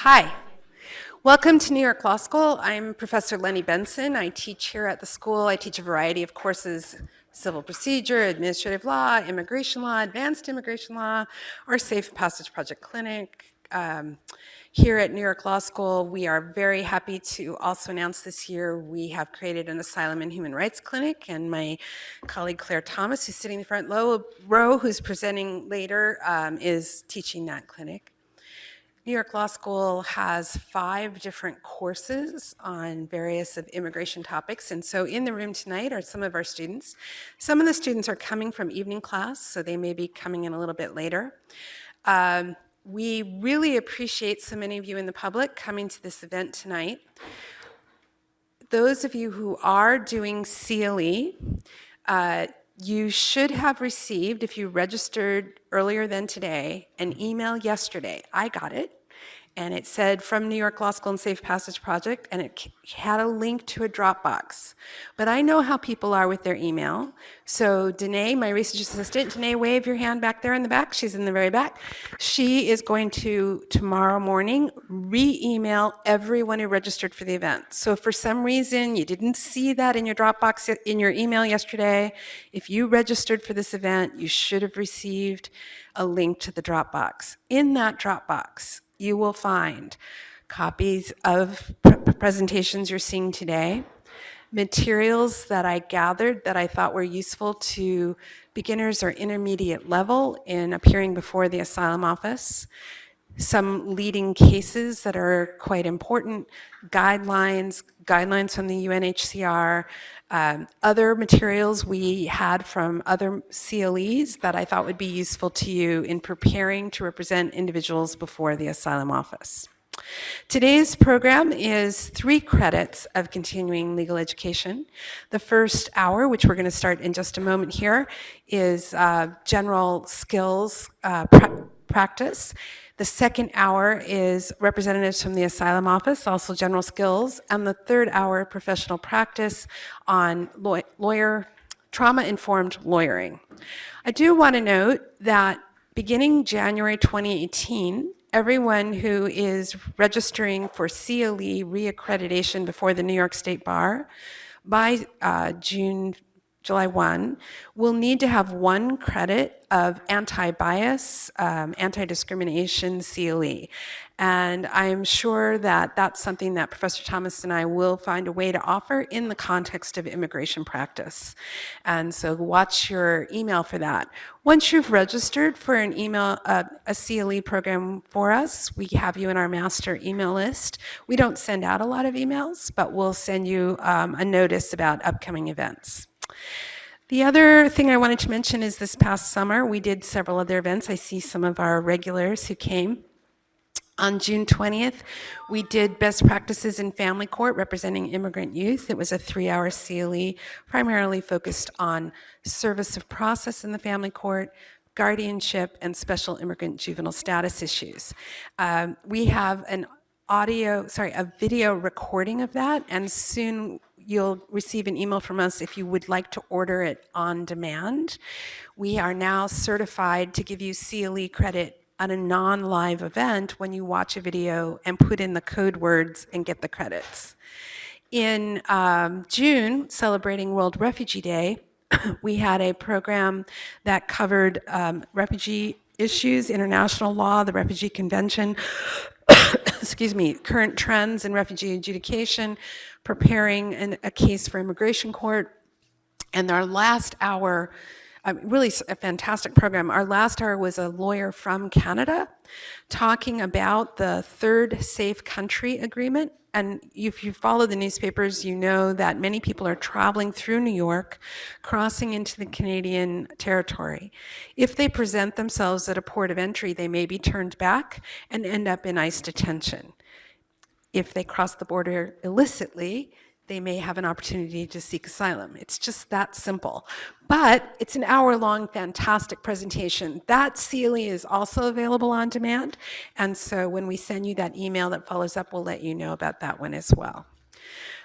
Hi. Welcome to New York Law School. I'm Professor Lenni Benson. I teach here at the school. I teach a variety of courses: civil procedure, administrative law, immigration law, advanced immigration law, our Safe Passage Project Clinic. Here at New York Law School, we are very happy to also announce this year we have created an Asylum and Human Rights Clinic, and my colleague Claire Thomas, who's sitting in the front row, who's presenting later, is teaching that clinic. New York Law School has 5 different courses on various of immigration topics, and so in the room tonight are some of our students. Some of the students are coming from evening class, so they may be coming in a little bit later. We really appreciate so many of you in the public coming to this event tonight. Those of you who are doing CLE, you should have received, if you registered earlier than today, an email yesterday. I got it, and it said from New York Law School and Safe Passage Project, and it had a link to a Dropbox. But I know how people are with their email. So Danae, my research assistant, Danae, wave your hand back there in the back. She's in the very back. She is going to, tomorrow morning, re-email everyone who registered for the event. So if for some reason you didn't see that in your Dropbox, in your email yesterday, if you registered for this event, you should have received a link to the Dropbox. In that Dropbox, you will find copies of presentations you're seeing today, materials that I gathered that I thought were useful to beginners or intermediate level in appearing before the asylum office, some leading cases that are quite important, guidelines from the UNHCR, other materials we had from other CLEs that I thought would be useful to you in preparing to represent individuals before the asylum office. Today's program is 3 credits of continuing legal education. The first hour, which we're going to start in just a moment here, is general skills practice. The second hour is representatives from the asylum office, also general skills. And the third hour, professional practice on trauma-informed lawyering. I do want to note that beginning January 2018, everyone who is registering for CLE reaccreditation before the New York State Bar by July 1, will need to have 1 credit of anti-bias, anti-discrimination CLE. And I'm sure that that's something that Professor Thomas and I will find a way to offer in the context of immigration practice. And so watch your email for that. Once you've registered for an email, a CLE program for us, we have you in our master email list. We don't send out a lot of emails, but we'll send you a notice about upcoming events. The other thing I wanted to mention is this past summer, we did several other events. I see some of our regulars who came. On June 20th, we did Best Practices in Family Court representing immigrant youth. It was a 3-hour CLE, primarily focused on service of process in the family court, guardianship, and special immigrant juvenile status issues. We have a video recording of that, and soon you'll receive an email from us if you would like to order it on demand. We are now certified to give you CLE credit on a non-live event when you watch a video and put in the code words and get the credits. In June, celebrating World Refugee Day, we had a program that covered refugee issues, international law, the Refugee Convention, excuse me, current trends in refugee adjudication, preparing a case for immigration court. And our last hour, really a fantastic program. Our last hour was a lawyer from Canada talking about the 3rd Safe Country Agreement. And if you follow the newspapers, you know that many people are traveling through New York, crossing into the Canadian territory. If they present themselves at a port of entry, they may be turned back and end up in ICE detention. If they cross the border illicitly, they may have an opportunity to seek asylum. It's just that simple. But it's an hour-long, fantastic presentation. That CLE is also available on demand, and so when we send you that email that follows up, we'll let you know about that one as well.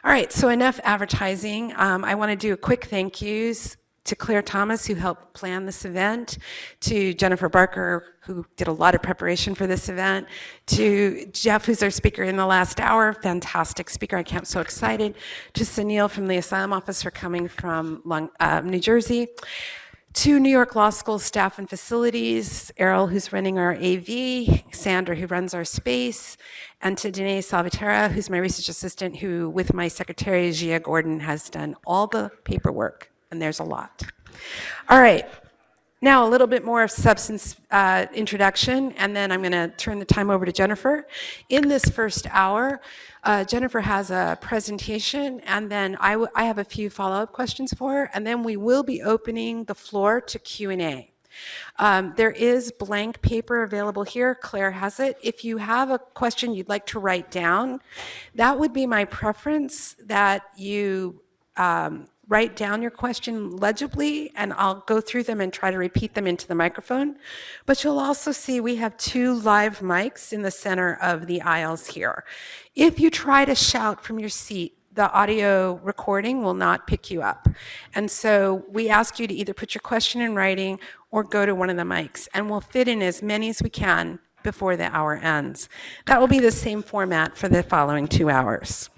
All right, so enough advertising. I want to do a quick thank yous to Claire Thomas, who helped plan this event, to Jennifer Barker, who did a lot of preparation for this event, to Jeff, who's our speaker in the last hour, fantastic speaker, I'm so excited, to Sunil from the Asylum Office for coming from New Jersey, to New York Law School staff and facilities, Errol, who's running our AV, Sandra, who runs our space, and to Danae Salvatera, who's my research assistant, who, with my secretary, Gia Gordon, has done all the paperwork, and there's a lot. All right, now a little bit more of substance introduction, and then I'm gonna turn the time over to Jennifer. In this first hour, Jennifer has a presentation, and then I have a few follow-up questions for her, and then we will be opening the floor to Q&A. There is blank paper available here. Claire has it. If you have a question you'd like to write down, that would be my preference, that you write down your question legibly, and I'll go through them and try to repeat them into the microphone. But you'll also see we have 2 live mics in the center of the aisles here. If you try to shout from your seat, the audio recording will not pick you up. And so we ask you to either put your question in writing or go to one of the mics, and we'll fit in as many as we can before the hour ends. That will be the same format for the following 2 hours.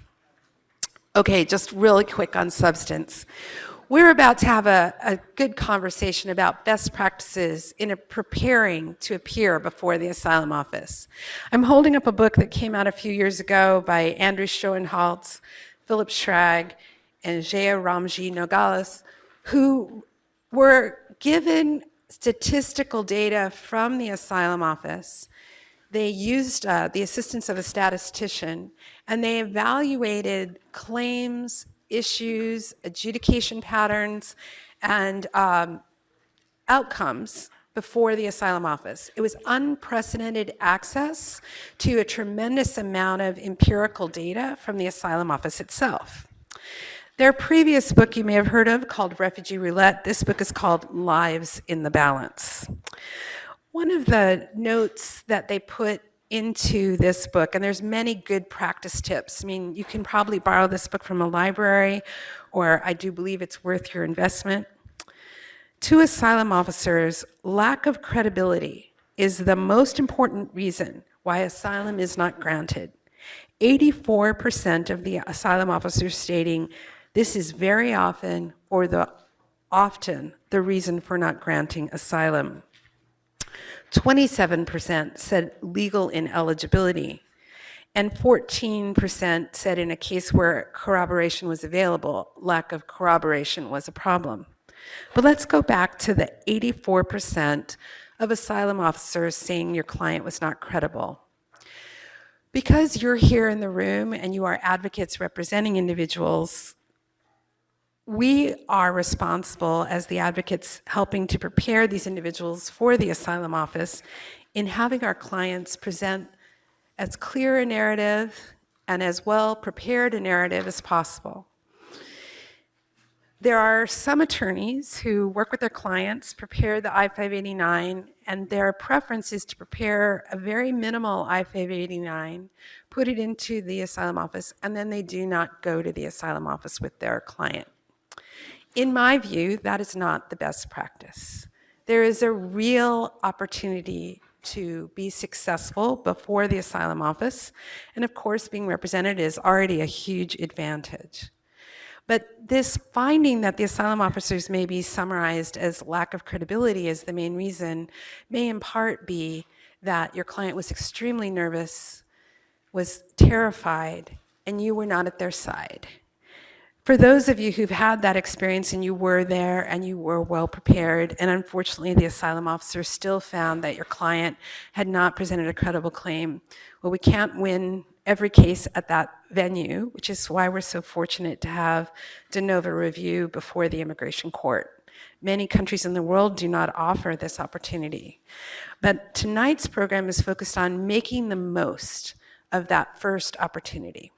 Okay, just really quick on substance. We're about to have a good conversation about best practices in preparing to appear before the Asylum Office. I'm holding up a book that came out a few years ago by Andrew Schoenholtz, Philip Schrag, and Jaya Ramji Nogales, who were given statistical data from the Asylum Office. They used the assistance of a statistician, and they evaluated claims, issues, adjudication patterns, and outcomes before the Asylum Office. It was unprecedented access to a tremendous amount of empirical data from the Asylum Office itself. Their previous book you may have heard of, called Refugee Roulette. This book is called Lives in the Balance. One of the notes that they put into this book, and there's many good practice tips. I mean, you can probably borrow this book from a library, or I do believe it's worth your investment. To asylum officers, lack of credibility is the most important reason why asylum is not granted. 84% of the asylum officers stating this is very often or often the reason for not granting asylum. 27% said legal ineligibility, and 14% said in a case where corroboration was available, lack of corroboration was a problem. But let's go back to the 84% of asylum officers saying your client was not credible. Because you're here in the room and you are advocates representing individuals, we are responsible as the advocates helping to prepare these individuals for the Asylum Office in having our clients present as clear a narrative and as well prepared a narrative as possible. There are some attorneys who work with their clients, prepare the I-589, and their preference is to prepare a very minimal I-589, put it into the Asylum Office, and then they do not go to the Asylum Office with their client. In my view, that is not the best practice. There is a real opportunity to be successful before the Asylum Office, and of course, being represented is already a huge advantage. But this finding that the asylum officers may be summarized as lack of credibility as the main reason may in part be that your client was extremely nervous, was terrified, and you were not at their side. For those of you who've had that experience and you were there and you were well prepared, and unfortunately the asylum officer still found that your client had not presented a credible claim, well, we can't win every case at that venue, which is why we're so fortunate to have de novo review before the immigration court. Many countries in the world do not offer this opportunity. But tonight's program is focused on making the most of that first opportunity.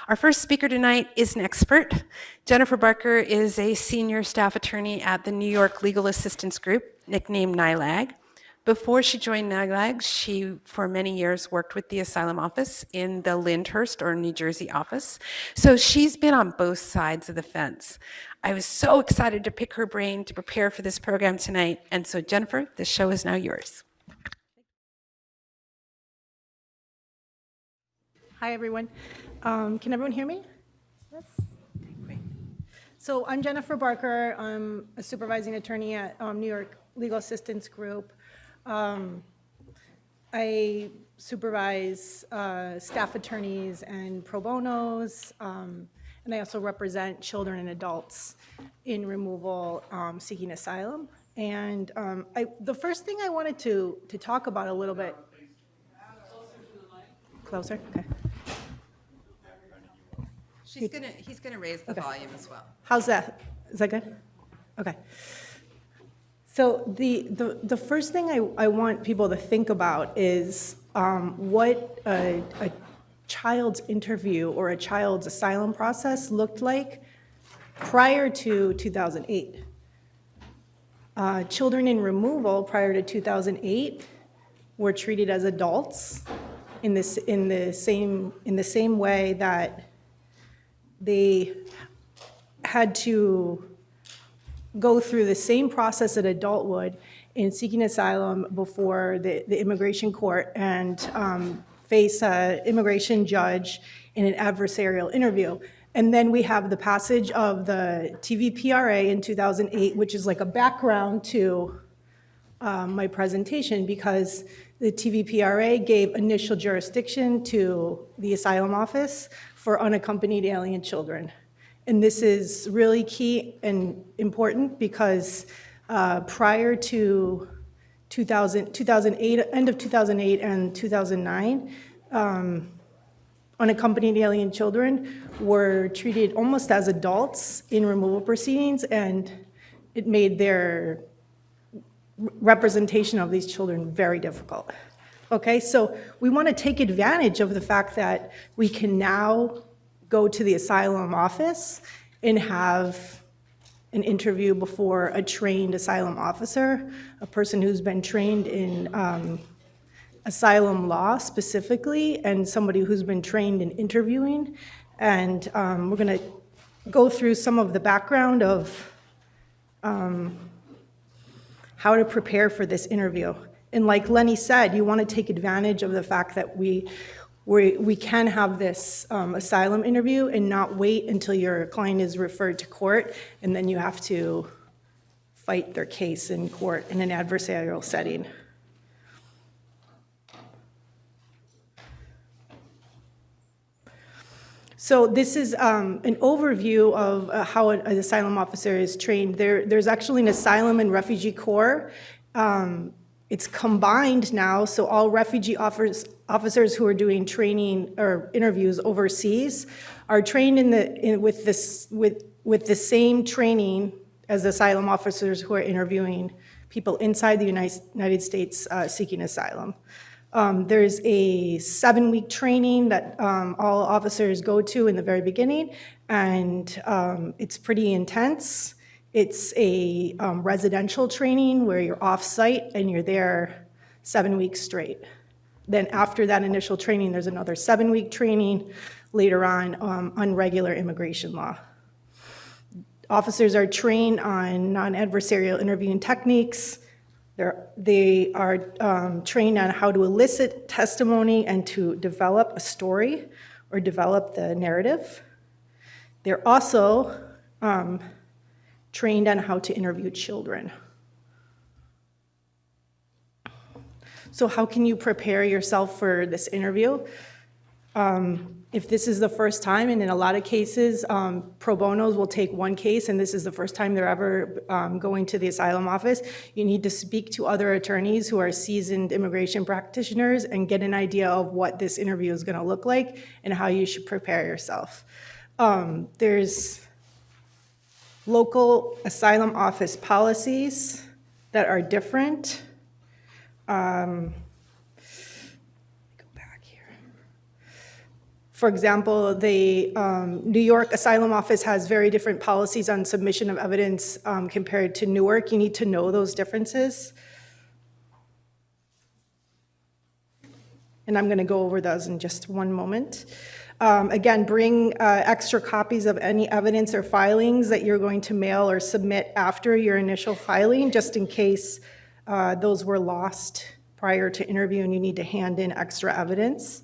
Our first speaker tonight is an expert. Jennifer Barker is a senior staff attorney at the New York Legal Assistance Group, nicknamed NYLAG, Before she joined NYLS, she, for many years, worked with the asylum office in the Lyndhurst or New Jersey office. So she's been on both sides of the fence. I was so excited to pick her brain to prepare for this program tonight. And so, Jennifer, the show is now yours. Hi, everyone. Can everyone hear me? Yes? Great. So I'm Jennifer Barker. I'm a supervising attorney at New York Legal Assistance Group. I supervise staff attorneys and pro bonos, and I also represent children and adults in removal seeking asylum. And the first thing I wanted to talk about a little bit. Closer? Okay. He's gonna raise the volume as well. How's that? Is that good? Okay. So the first thing I want people to think about is what a child's interview or a child's asylum process looked like prior to 2008. Children in removal prior to 2008 were treated as adults in the same way that they had to go through the same process that an adult would in seeking asylum before the immigration court and face an immigration judge in an adversarial interview. And then we have the passage of the TVPRA in 2008, which is like a background to my presentation, because the TVPRA gave initial jurisdiction to the asylum office for unaccompanied alien children. And this is really key and important because prior to 2008, end of 2008 and 2009, unaccompanied alien children were treated almost as adults in removal proceedings, and it made their representation of these children very difficult. Okay, so we want to take advantage of the fact that we can now go to the asylum office and have an interview before a trained asylum officer, a person who's been trained in asylum law specifically, and somebody who's been trained in interviewing. And we're going to go through some of the background of how to prepare for this interview. And like Lenni said, you want to take advantage of the fact that we can have this asylum interview and not wait until your client is referred to court, and then you have to fight their case in court in an adversarial setting. So this is an overview of how an asylum officer is trained. There's actually an asylum and refugee corps. It's combined now, so all refugee officers who are doing training or interviews overseas are trained with the same training as asylum officers who are interviewing people inside the United States seeking asylum. There's a 7-week training that all officers go to in the very beginning, and it's pretty intense. It's a residential training where you're off-site and you're there 7 weeks straight. Then after that initial training, there's another 7-week training later on regular immigration law. Officers are trained on non-adversarial interviewing techniques. They are trained on how to elicit testimony and to develop a story or develop the narrative. They're also trained on how to interview children. So how can you prepare yourself for this interview? If this is the first time, and in a lot of cases, pro bonos will take one case, and this is the first time they're ever going to the asylum office, you need to speak to other attorneys who are seasoned immigration practitioners and get an idea of what this interview is going to look like and how you should prepare yourself. There's local asylum office policies that are different. For example, the New York Asylum Office has very different policies on submission of evidence compared to Newark. You need to know those differences. and I'm going to go over those in just one moment. Again, bring extra copies of any evidence or filings that you're going to mail or submit after your initial filing, just in case those were lost prior to interview and you need to hand in extra evidence.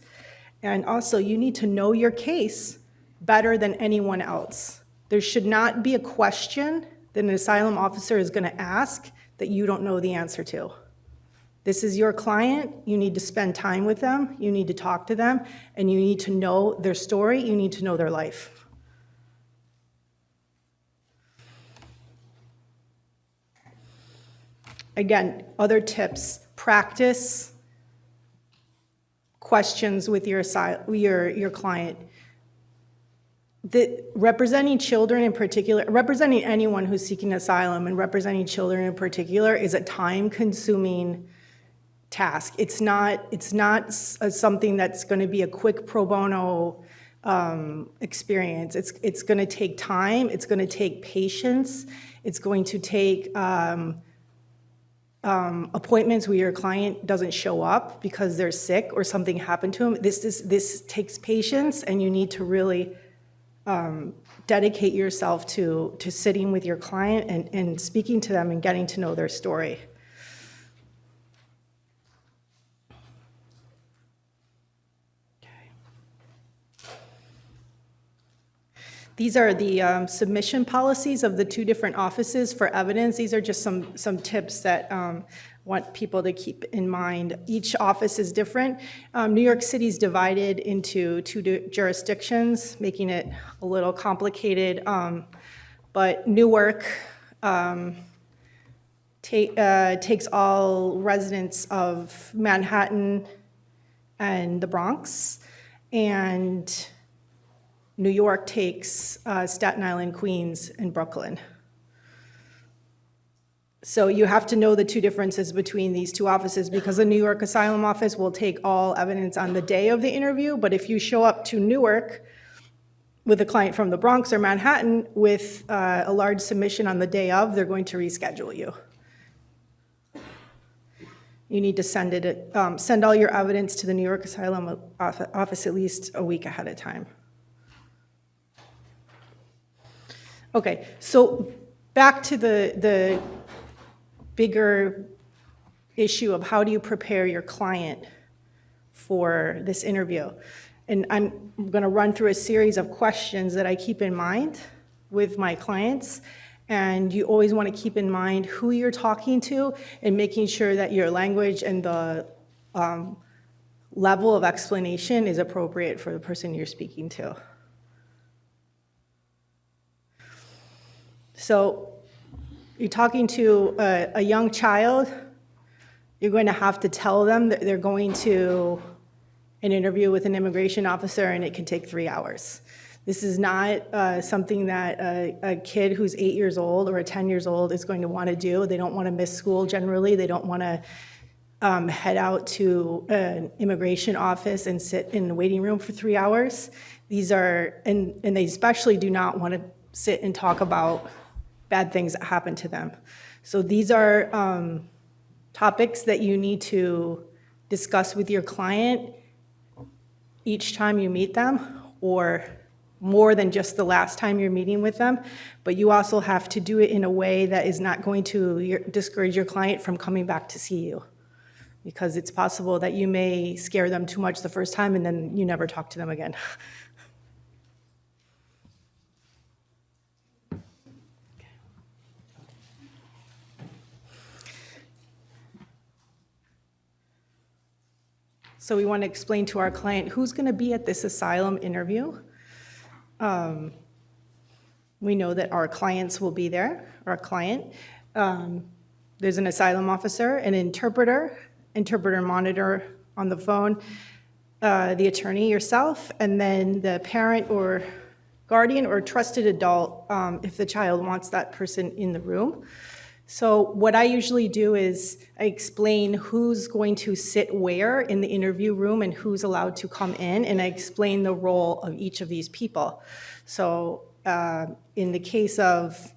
And also, you need to know your case better than anyone else. There should not be a question that an asylum officer is going to ask that you don't know the answer to. This is your client. You need to spend time with them. You need to talk to them, and you need to know their story. You need to know their life. Again, other tips: practice questions with your client. Representing children in particular, representing anyone who's seeking asylum and representing children in particular is a time-consuming task. It's not something that's going to be a quick pro bono experience. It's going to take time. It's going to take patience. It's going to take appointments where your client doesn't show up because they're sick or something happened to them. This takes patience, and you need to really dedicate yourself to sitting with your client and speaking to them and getting to know their story. These are the submission policies of the two different offices for evidence. These are just some tips that want people to keep in mind. Each office is different. New York City is divided into two jurisdictions, making it a little complicated. But Newark takes all residents of Manhattan and the Bronx, and New York takes Staten Island, Queens, and Brooklyn. So you have to know the two differences between these two offices, because the New York Asylum Office will take all evidence on the day of the interview, but if you show up to Newark with a client from the Bronx or Manhattan with a large submission on the day of, they're going to reschedule you. You need to send all your evidence to the New York Asylum Office at least a week ahead of time. Okay, so back to the bigger issue of how do you prepare your client for this interview. And I'm going to run through a series of questions that I keep in mind with my clients. And you always want to keep in mind who you're talking to and making sure that your language and the level of explanation is appropriate for the person you're speaking to. So you're talking to a young child, you're going to have to tell them that they're going to an interview with an immigration officer and it can take 3 hours. This is not something that a kid who's 8 years old or 10 years old is going to want to do. They don't want to miss school generally. They don't want to head out to an immigration office and sit in the waiting room for 3 hours. These are, and they especially do not want to sit and talk about bad things that happen to them. So these are topics that you need to discuss with your client each time you meet them, or more than just the last time you're meeting with them, but you also have to do it in a way that is not going to discourage your client from coming back to see you, because it's possible that you may scare them too much the first time and then you never talk to them again. So we want to explain to our client who's going to be at this asylum interview. We know that our clients will be there, our client. There's an asylum officer, an interpreter monitor on the phone, the attorney, yourself, and then the parent or guardian or trusted adult if the child wants that person in the room. So what I usually do is I explain who's going to sit where in the interview room and who's allowed to come in, and I explain the role of each of these people. So in the case of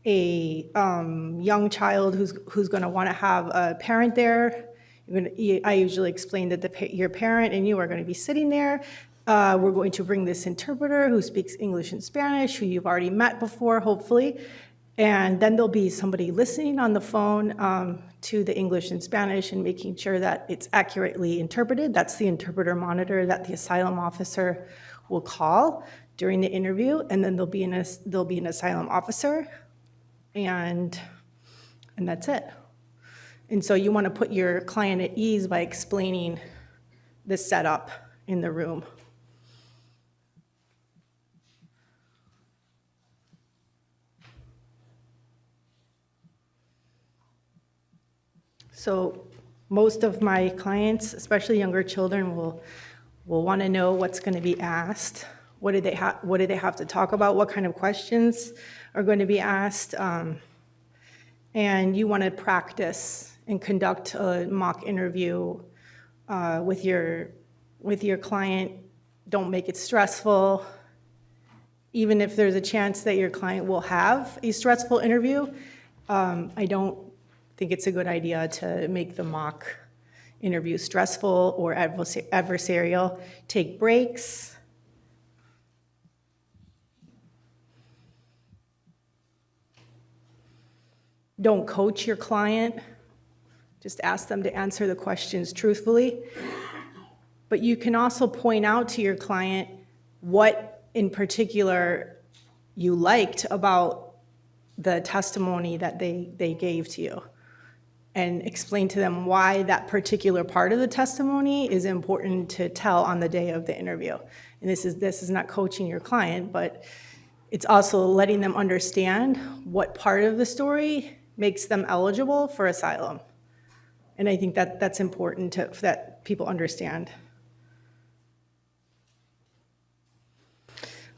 a young child who's going to want to have a parent there, I usually explain that your parent and you are going to be sitting there. We're going to bring this interpreter who speaks English and Spanish, who you've already met before, hopefully. And then there'll be somebody listening on the phone to the English and Spanish and making sure that it's accurately interpreted. That's the interpreter monitor that the asylum officer will call during the interview. And then there'll be an asylum officer, and that's it. And so you want to put your client at ease by explaining the setup in the room. So most of my clients, especially younger children, will want to know what's going to be asked. What do they have to talk about? What kind of questions are going to be asked? And you want to practice and conduct a mock interview with your client. Don't make it stressful. Even if there's a chance that your client will have a stressful interview, I don't think it's a good idea to make the mock interview stressful or adversarial. Take breaks. Don't coach your client. Just ask them to answer the questions truthfully. But you can also point out to your client what in particular you liked about the testimony that they gave to you, and explain to them why that particular part of the testimony is important to tell on the day of the interview. And this is not coaching your client, but it's also letting them understand what part of the story makes them eligible for asylum. And I think that's important that people understand.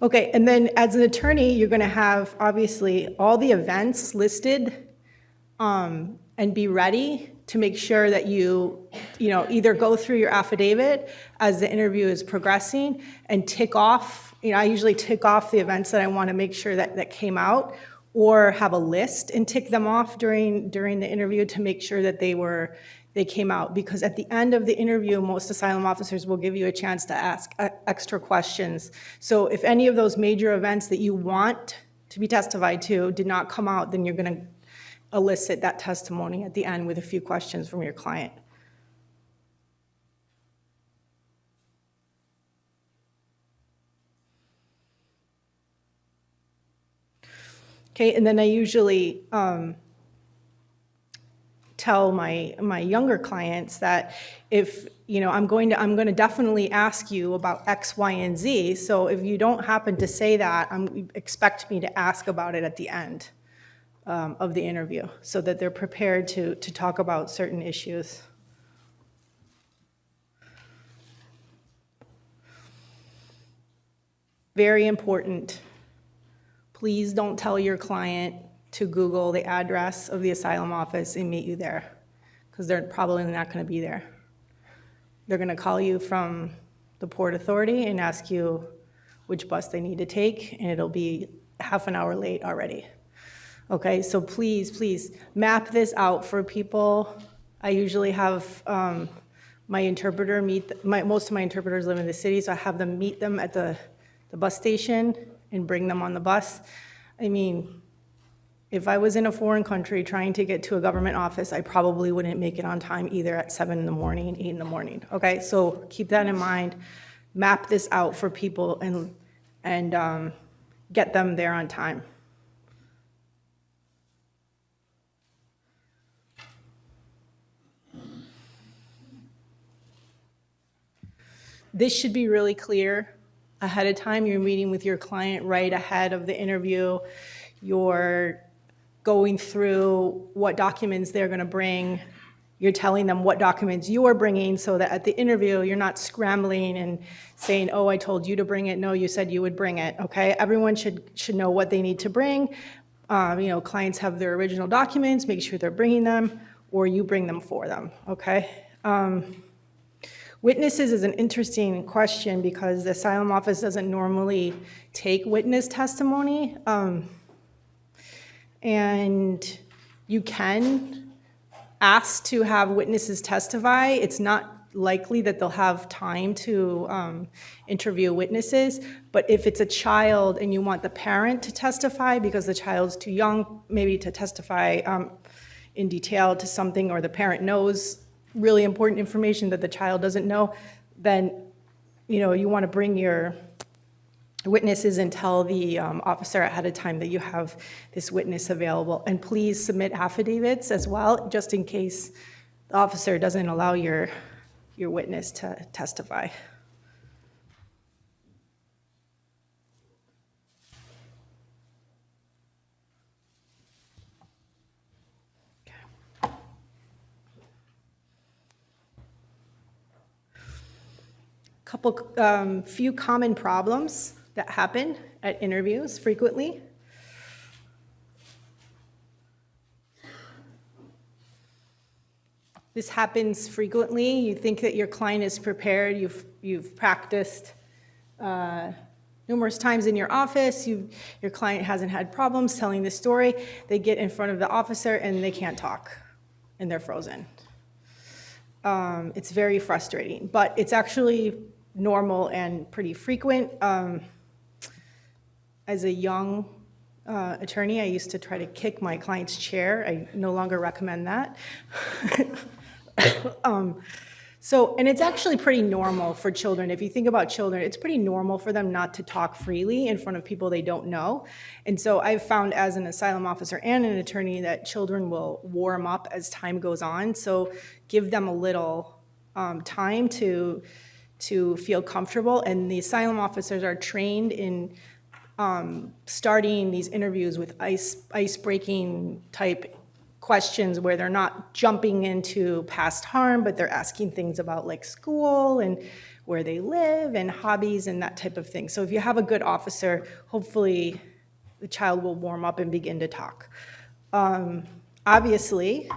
Okay, and then as an attorney, you're going to have obviously all the events listed, and be ready to make sure that you either go through your affidavit as the interview is progressing and tick off. I usually tick off the events that I want to make sure that came out, or have a list and tick them off during the interview to make sure that they came out. Because at the end of the interview, most asylum officers will give you a chance to ask extra questions. So if any of those major events that you want to be testified to did not come out, then you're going to elicit that testimony at the end with a few questions from your client. Okay, and then I usually tell my younger clients that if I'm going to definitely ask you about X, Y, and Z. So if you don't happen to say that, expect me to ask about it at the end of the interview, so that they're prepared to talk about certain issues. Very important. Please don't tell your client to Google the address of the asylum office and meet you there, because they're probably not going to be there. They're going to call you from the Port Authority and ask you which bus they need to take, and it'll be half an hour late already. Okay, so please map this out for people. I usually have my interpreter most of my interpreters live in the city, so I have them meet them at the bus station and bring them on the bus. I mean, if I was in a foreign country trying to get to a government office, I probably wouldn't make it on time either at 7 in the morning, 8 in the morning, okay? So keep that in mind. Map this out for people and get them there on time. This should be really clear ahead of time. You're meeting with your client right ahead of the interview. You're going through what documents they're going to bring. You're telling them what documents you're bringing, so that at the interview, you're not scrambling and saying, oh, I told you to bring it. No, you said you would bring it, okay? Everyone should know what they need to bring. Clients have their original documents. Make sure they're bringing them, or you bring them for them, okay? Witnesses is an interesting question because the asylum office doesn't normally take witness testimony. And you can asked to have witnesses testify, it's not likely that they'll have time to interview witnesses. But if it's a child and you want the parent to testify because the child's too young, maybe to testify in detail to something, or the parent knows really important information that the child doesn't know, then you want to bring your witnesses and tell the officer ahead of time that you have this witness available. And please submit affidavits as well, just in case the officer doesn't allow your witness to testify. Few common problems that happen at interviews frequently. This happens frequently. You think that your client is prepared. You've practiced numerous times in your office. Your client hasn't had problems telling the story. They get in front of the officer and they can't talk, and they're frozen. It's very frustrating, but it's actually normal and pretty frequent. As a young attorney, I used to try to kick my client's chair. I no longer recommend that. And it's actually pretty normal for children. If you think about children, it's pretty normal for them not to talk freely in front of people they don't know. And so I've found as an asylum officer and an attorney that children will warm up as time goes on. So give them a little time to feel comfortable. And the asylum officers are trained in starting these interviews with ice-breaking type questions where they're not jumping into past harm, but they're asking things about like school and where they live and hobbies and that type of thing. So if you have a good officer, hopefully the child will warm up and begin to talk. Obviously,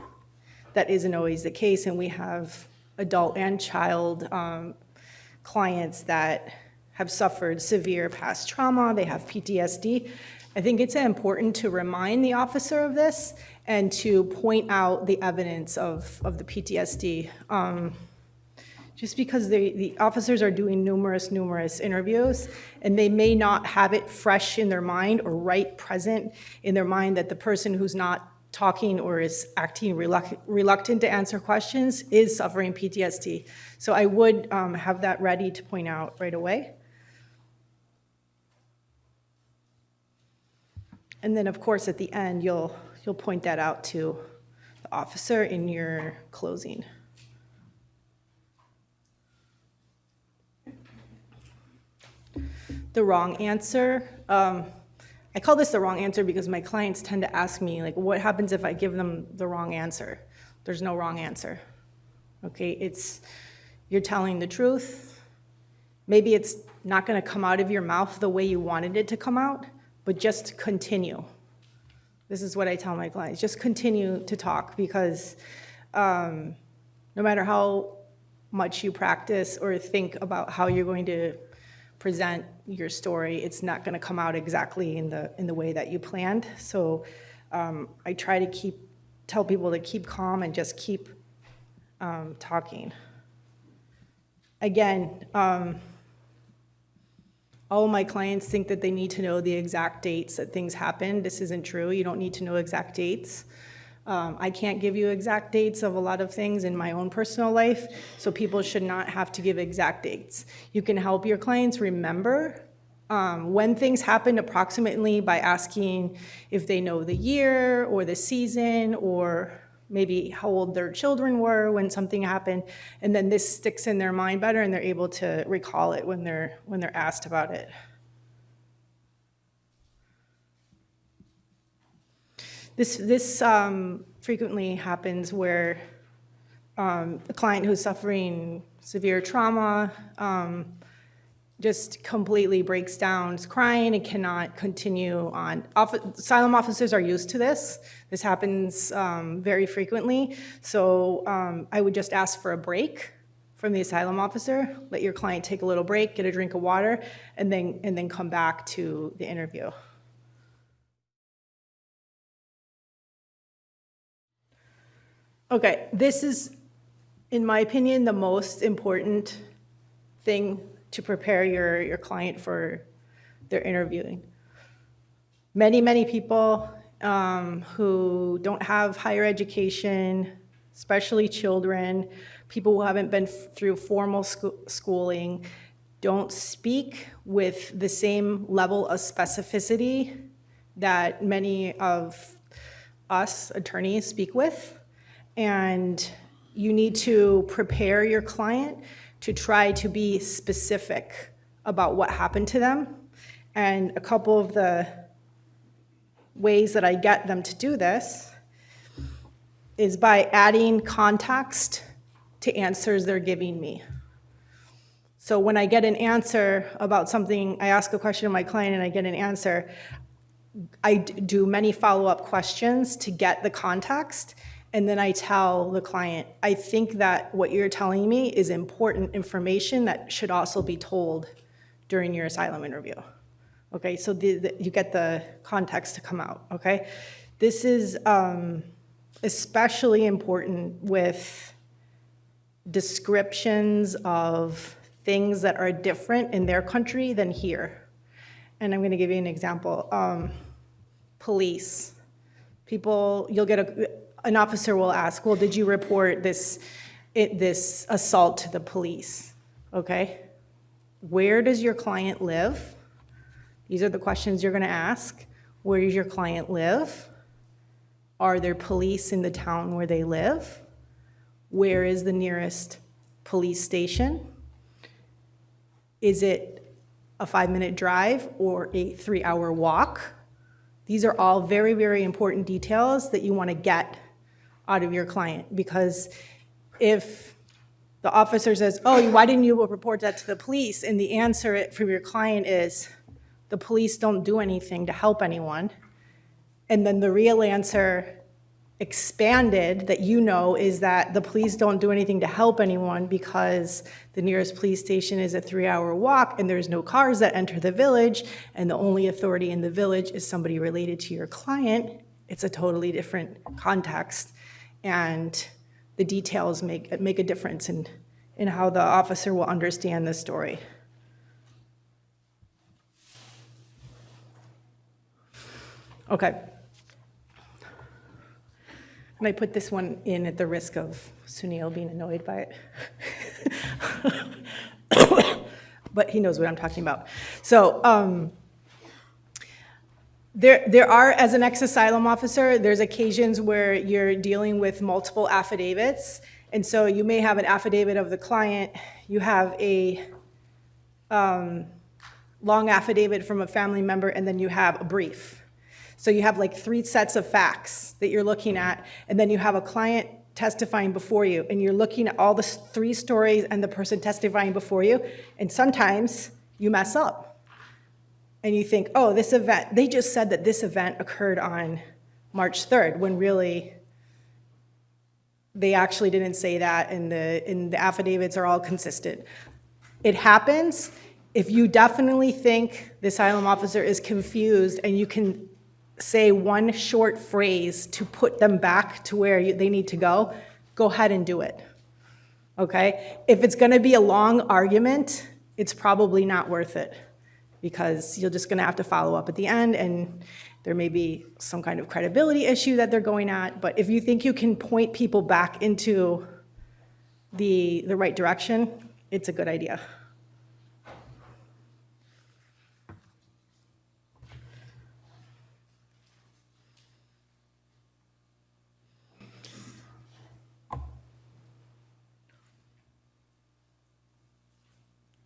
that isn't always the case, and we have adult and child clients that have suffered severe past trauma, they have PTSD. I think it's important to remind the officer of this and to point out the evidence of the PTSD. Just because the officers are doing numerous interviews, and they may not have it fresh in their mind or right present in their mind that the person who's not talking or is acting reluctant to answer questions is suffering PTSD. So I would have that ready to point out right away. And then, of course, at the end, you'll point that out to the officer in your closing. The wrong answer. I call this the wrong answer because my clients tend to ask me, like, what happens if I give them the wrong answer? There's no wrong answer. Okay, you're telling the truth. Maybe it's not going to come out of your mouth the way you wanted it to come out, but just continue. This is what I tell my clients. Just continue to talk, because no matter how much you practice or think about how you're going to present your story, it's not going to come out exactly in the way that you planned. So I try to tell people to keep calm and just keep talking. Again, all my clients think that they need to know the exact dates that things happen. This isn't true. You don't need to know exact dates. I can't give you exact dates of a lot of things in my own personal life, so people should not have to give exact dates. You can help your clients remember when things happened approximately by asking if they know the year or the season, or maybe how old their children were when something happened, and then this sticks in their mind better and they're able to recall it when they're asked about it. This frequently happens where a client who's suffering severe trauma just completely breaks down, is crying, and cannot continue on. Asylum officers are used to this. This happens very frequently. So I would just ask for a break from the asylum officer. Let your client take a little break, get a drink of water, and then come back to the interview. Okay, this is, in my opinion, the most important thing to prepare your client for their interviewing. Many people who don't have higher education, especially children, people who haven't been through formal schooling, don't speak with the same level of specificity that many of us attorneys speak with. And you need to prepare your client to try to be specific about what happened to them. And a couple of the ways that I get them to do this is by adding context to answers they're giving me. So when I get an answer about something, I ask a question of my client and I get an answer, I do many follow-up questions to get the context, and then I tell the client, I think that what you're telling me is important information that should also be told during your asylum interview. Okay, so you get the context to come out, okay? This is especially important with descriptions of things that are different in their country than here. And I'm gonna give you an example. Police. People, you'll get an officer will ask, well, did you report this assault to the police? Okay, where does your client live? These are the questions you're gonna ask. Where does your client live? Are there police in the town where they live? Where is the nearest police station? Is it a 5-minute drive or a 3-hour walk? These are all very, very important details that you want to get out of your client, because if the officer says, oh, why didn't you report that to the police? And the answer from your client is, the police don't do anything to help anyone. And then the real answer expanded that you know is that the police don't do anything to help anyone because the nearest police station is a 3-hour walk and there's no cars that enter the village and the only authority in the village is somebody related to your client. It's a totally different context, and the details make a difference in how the officer will understand the story. Okay. And I put this one in at the risk of Sunil being annoyed by it. But he knows what I'm talking about. So there are, as an ex-asylum officer, there's occasions where you're dealing with multiple affidavits. And so you may have an affidavit of the client, you have a long affidavit from a family member, and then you have a brief. So you have like 3 sets of facts that you're looking at, and then you have a client testifying before you, and you're looking at all the 3 stories and the person testifying before you, and sometimes you mess up. And you think, oh, this event, they just said that this event occurred on March 3rd, when really they actually didn't say that, and the affidavits are all consistent. It happens. If you definitely think the asylum officer is confused and you can say one short phrase to put them back to where they need to go ahead and do it, okay? If it's gonna be a long argument, it's probably not worth it, because you're just gonna have to follow up at the end, and there may be some kind of credibility issue that they're going at. But if you think you can point people back into the right direction, it's a good idea.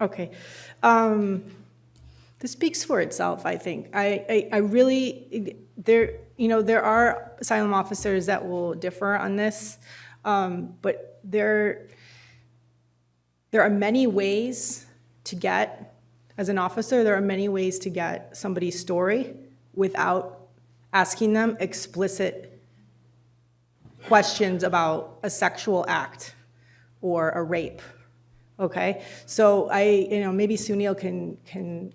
Okay, this speaks for itself, I think. I really, there are asylum officers that will differ on this, but there are many ways to get, as an officer, there are many ways to get somebody's story without asking them explicit questions about a sexual act or a rape. Okay, so maybe Sunil can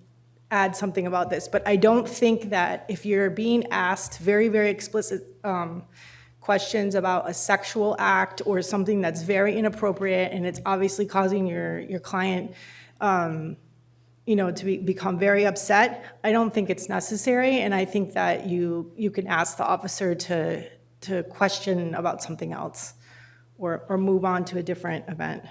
add something about this, but I don't think that if you're being asked very, very explicit questions about a sexual act or something that's very inappropriate and it's obviously causing your client to become very upset, I don't think it's necessary, and I think that you can ask the officer to question about something else or move on to a different event.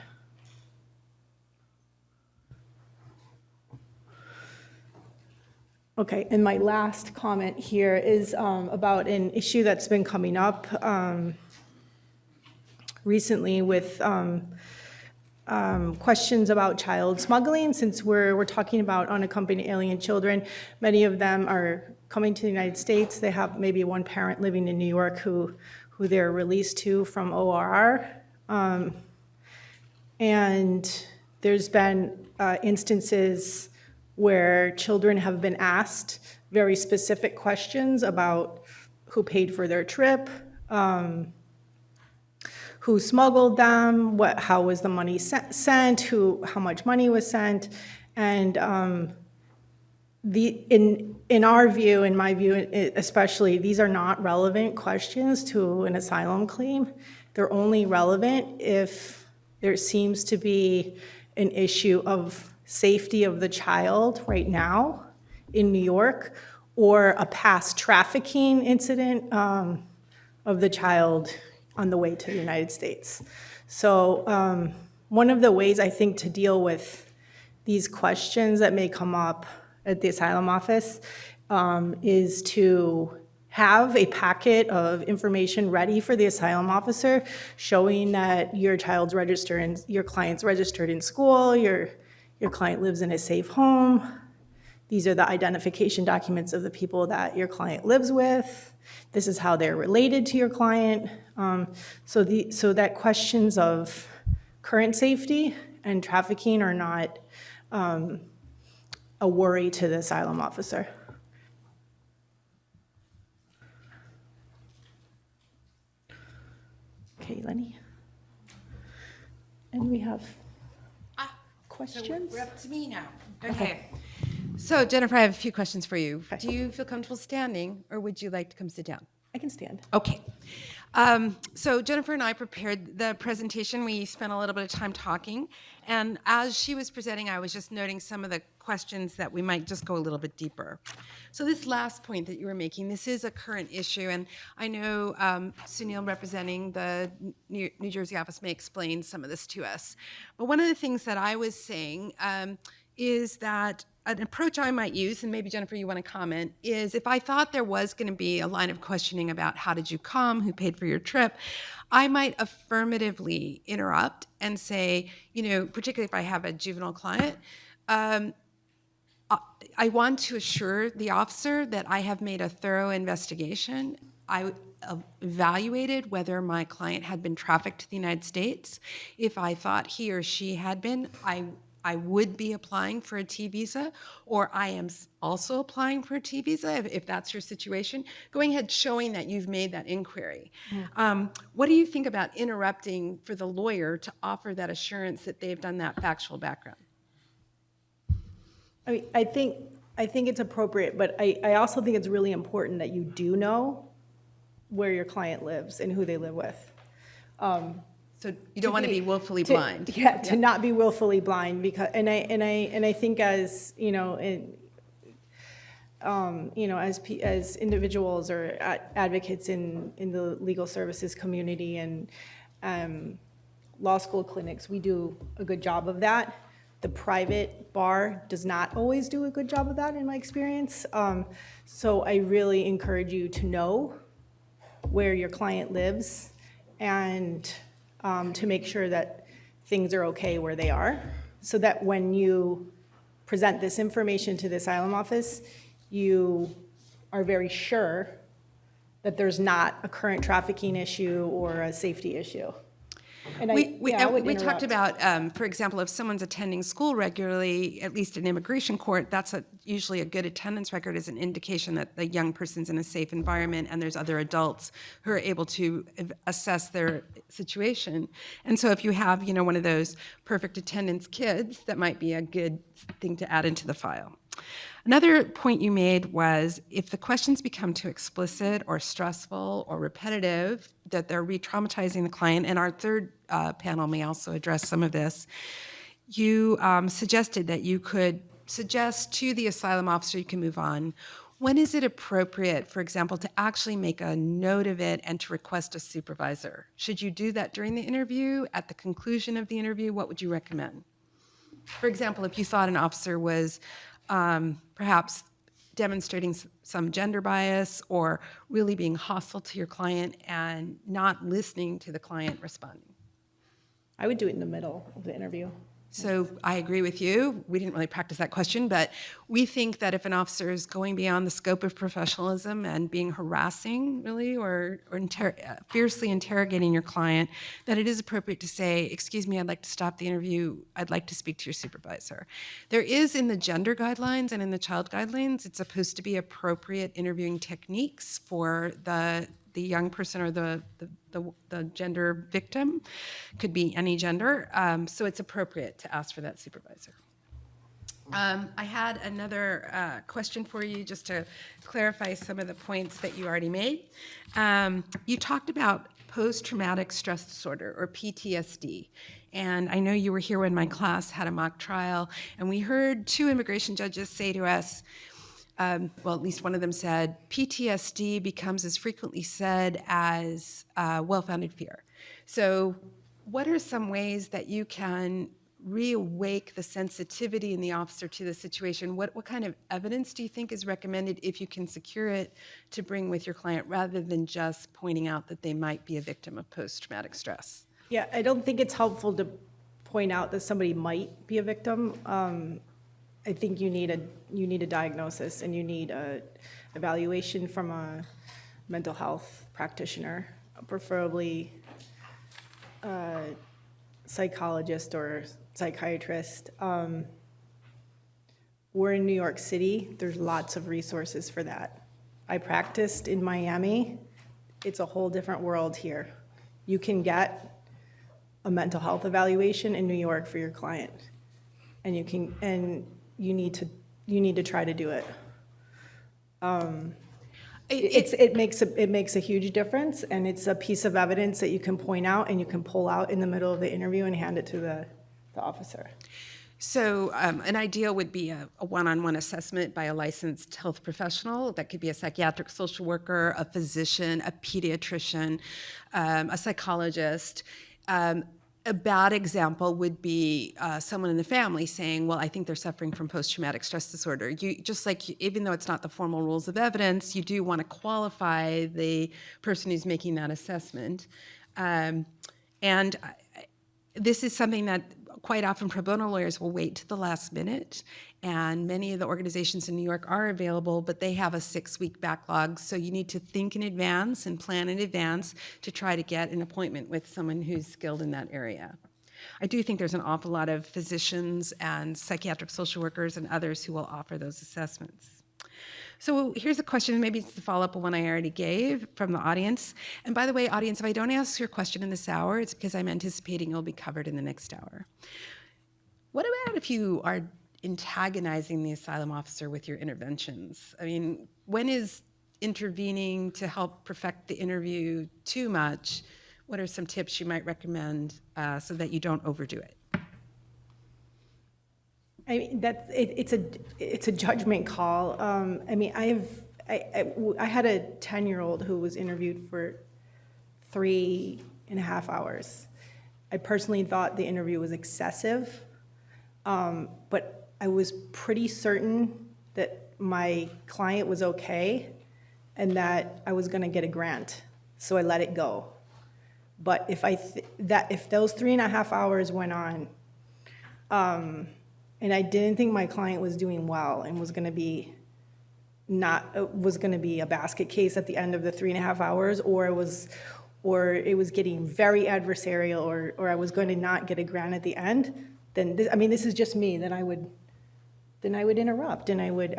Okay, and my last comment here is about an issue that's been coming up recently with questions about child smuggling. Since we're talking about unaccompanied alien children, many of them are coming to the United States. They have maybe one parent living in New York who they're released to from ORR. And there's been instances where children have been asked very specific questions about who paid for their trip, who smuggled them, how was the money sent, how much money was sent, and in our view, in my view especially, these are not relevant questions to an asylum claim. They're only relevant if there seems to be an issue of safety of the child right now in New York, or a past trafficking incident of the child on the way to the United States. So one of the ways I think to deal with these questions that may come up at the asylum office is to have a packet of information ready for the asylum officer showing that your child's registered and your client's registered in school, your client lives in a safe home. These are the identification documents of the people that your client lives with. This is how they're related to your client. So that questions of current safety and trafficking are not a worry to the asylum officer. Okay, Lenni. And we have questions? So we're up to me now. Okay. So Jennifer, I have a few questions for you. Okay. Do you feel comfortable standing, or would you like to come sit down? I can stand. Okay. So Jennifer and I prepared the presentation. We spent a little bit of time talking, and as she was presenting, I was just noting some of the questions that we might just go a little bit deeper. So this last point that you were making, this is a current issue, and I know Sunil, representing the New Jersey office, may explain some of this to us. But one of the things that I was saying is that an approach I might use, and maybe Jennifer, you want to comment, is if I thought there was going to be a line of questioning about how did you come, who paid for your trip, I might affirmatively interrupt and say, particularly if I have a juvenile client, I want to assure the officer that I have made a thorough investigation. I evaluated whether my client had been trafficked to the United States. If I thought he or she had been, I would be applying for a T visa, or I am also applying for a T visa, if that's your situation. Going ahead, showing that you've made that inquiry. What do you think about interrupting for the lawyer to offer that assurance that they've done that factual background? I think it's appropriate, but I also think it's really important that you do know where your client lives and who they live with. So you don't want to be willfully blind. Yeah, to not be willfully blind, because and I think as as individuals or advocates in the legal services community and law school clinics, we do a good job of that. The private bar does not always do a good job of that, in my experience. So I really encourage you to know where your client lives and to make sure that things are okay where they are, so that when you present this information to the asylum office, you are very sure that there's not a current trafficking issue or a safety issue. And we talked about, for example, if someone's attending school regularly, at least in immigration court, that's usually a good attendance record is an indication that the young person's in a safe environment and there's other adults who are able to assess their situation. And so if you have, one of those perfect attendance kids, that might be a good thing to add into the file. Another point you made was if the questions become too explicit or stressful or repetitive, that they're re-traumatizing the client, and our third panel may also address some of this, you suggested that you could suggest to the asylum officer you can move on. When is it appropriate, for example, to actually make a note of it and to request a supervisor? Should you do that during the interview, at the conclusion of the interview? What would you recommend? For example, if you thought an officer was perhaps demonstrating some gender bias or really being hostile to your client and not listening to the client responding. I would do it in the middle of the interview. So I agree with you. We didn't really practice that question, but we think that if an officer is going beyond the scope of professionalism and being harassing, really, or fiercely interrogating your client, that it is appropriate to say, excuse me, I'd like to stop the interview. I'd like to speak to your supervisor. There is in the gender guidelines and in the child guidelines, it's supposed to be appropriate interviewing techniques for the young person or the gender victim, could be any gender, so it's appropriate to ask for that supervisor. I had another question for you just to clarify some of the points that you already made. You talked about post-traumatic stress disorder, or PTSD. And I know you were here when my class had a mock trial, and we heard two immigration judges say to us, well, at least one of them said, PTSD becomes as frequently said as well-founded fear. So what are some ways that you can reawake the sensitivity in the officer to the situation? What kind of evidence do you think is recommended if you can secure it to bring with your client rather than just pointing out that they might be a victim of post-traumatic stress? Yeah, I don't think it's helpful to point out that somebody might be a victim. I think you need a diagnosis and you need a evaluation from a mental health practitioner, preferably a psychologist or psychiatrist. We're in New York City. There's lots of resources for that. I practiced in Miami. It's a whole different world here. You can get a mental health evaluation in New York for your client, and you need to try to do it. It makes a huge difference, and it's a piece of evidence that you can point out and you can pull out in the middle of the interview and hand it to the officer. So an ideal would be a one-on-one assessment by a licensed health professional. That could be a psychiatric social worker, a physician, a pediatrician, a psychologist. A bad example would be someone in the family saying, well, I think they're suffering from post-traumatic stress disorder. Even though it's not the formal rules of evidence, you do want to qualify the person who's making that assessment. And this is something that quite often pro bono lawyers will wait to the last minute, and many of the organizations in New York are available, but they have a 6-week backlog, so you need to think in advance and plan in advance to try to get an appointment with someone who's skilled in that area. I do think there's an awful lot of physicians and psychiatric social workers and others who will offer those assessments. So here's a question, maybe it's the follow-up of one I already gave from the audience. And by the way, audience, if I don't ask your question in this hour, it's because I'm anticipating it'll be covered in the next hour. What about if you are antagonizing the asylum officer with your interventions? I mean, when is intervening to help perfect the interview too much? What are some tips you might recommend so that you don't overdo it? I mean, it's a judgment call. I mean, I had a 10-year-old who was interviewed for 3.5 hours. I personally thought the interview was excessive, but I was pretty certain that my client was okay and that I was going to get a grant, so I let it go. But if those 3.5 hours went on, and I didn't think my client was doing well and was going to be a basket case at the end of the 3.5 hours, or it was getting very adversarial, or I was going to not get a grant at the end, then this is just me. Then I would interrupt, and I would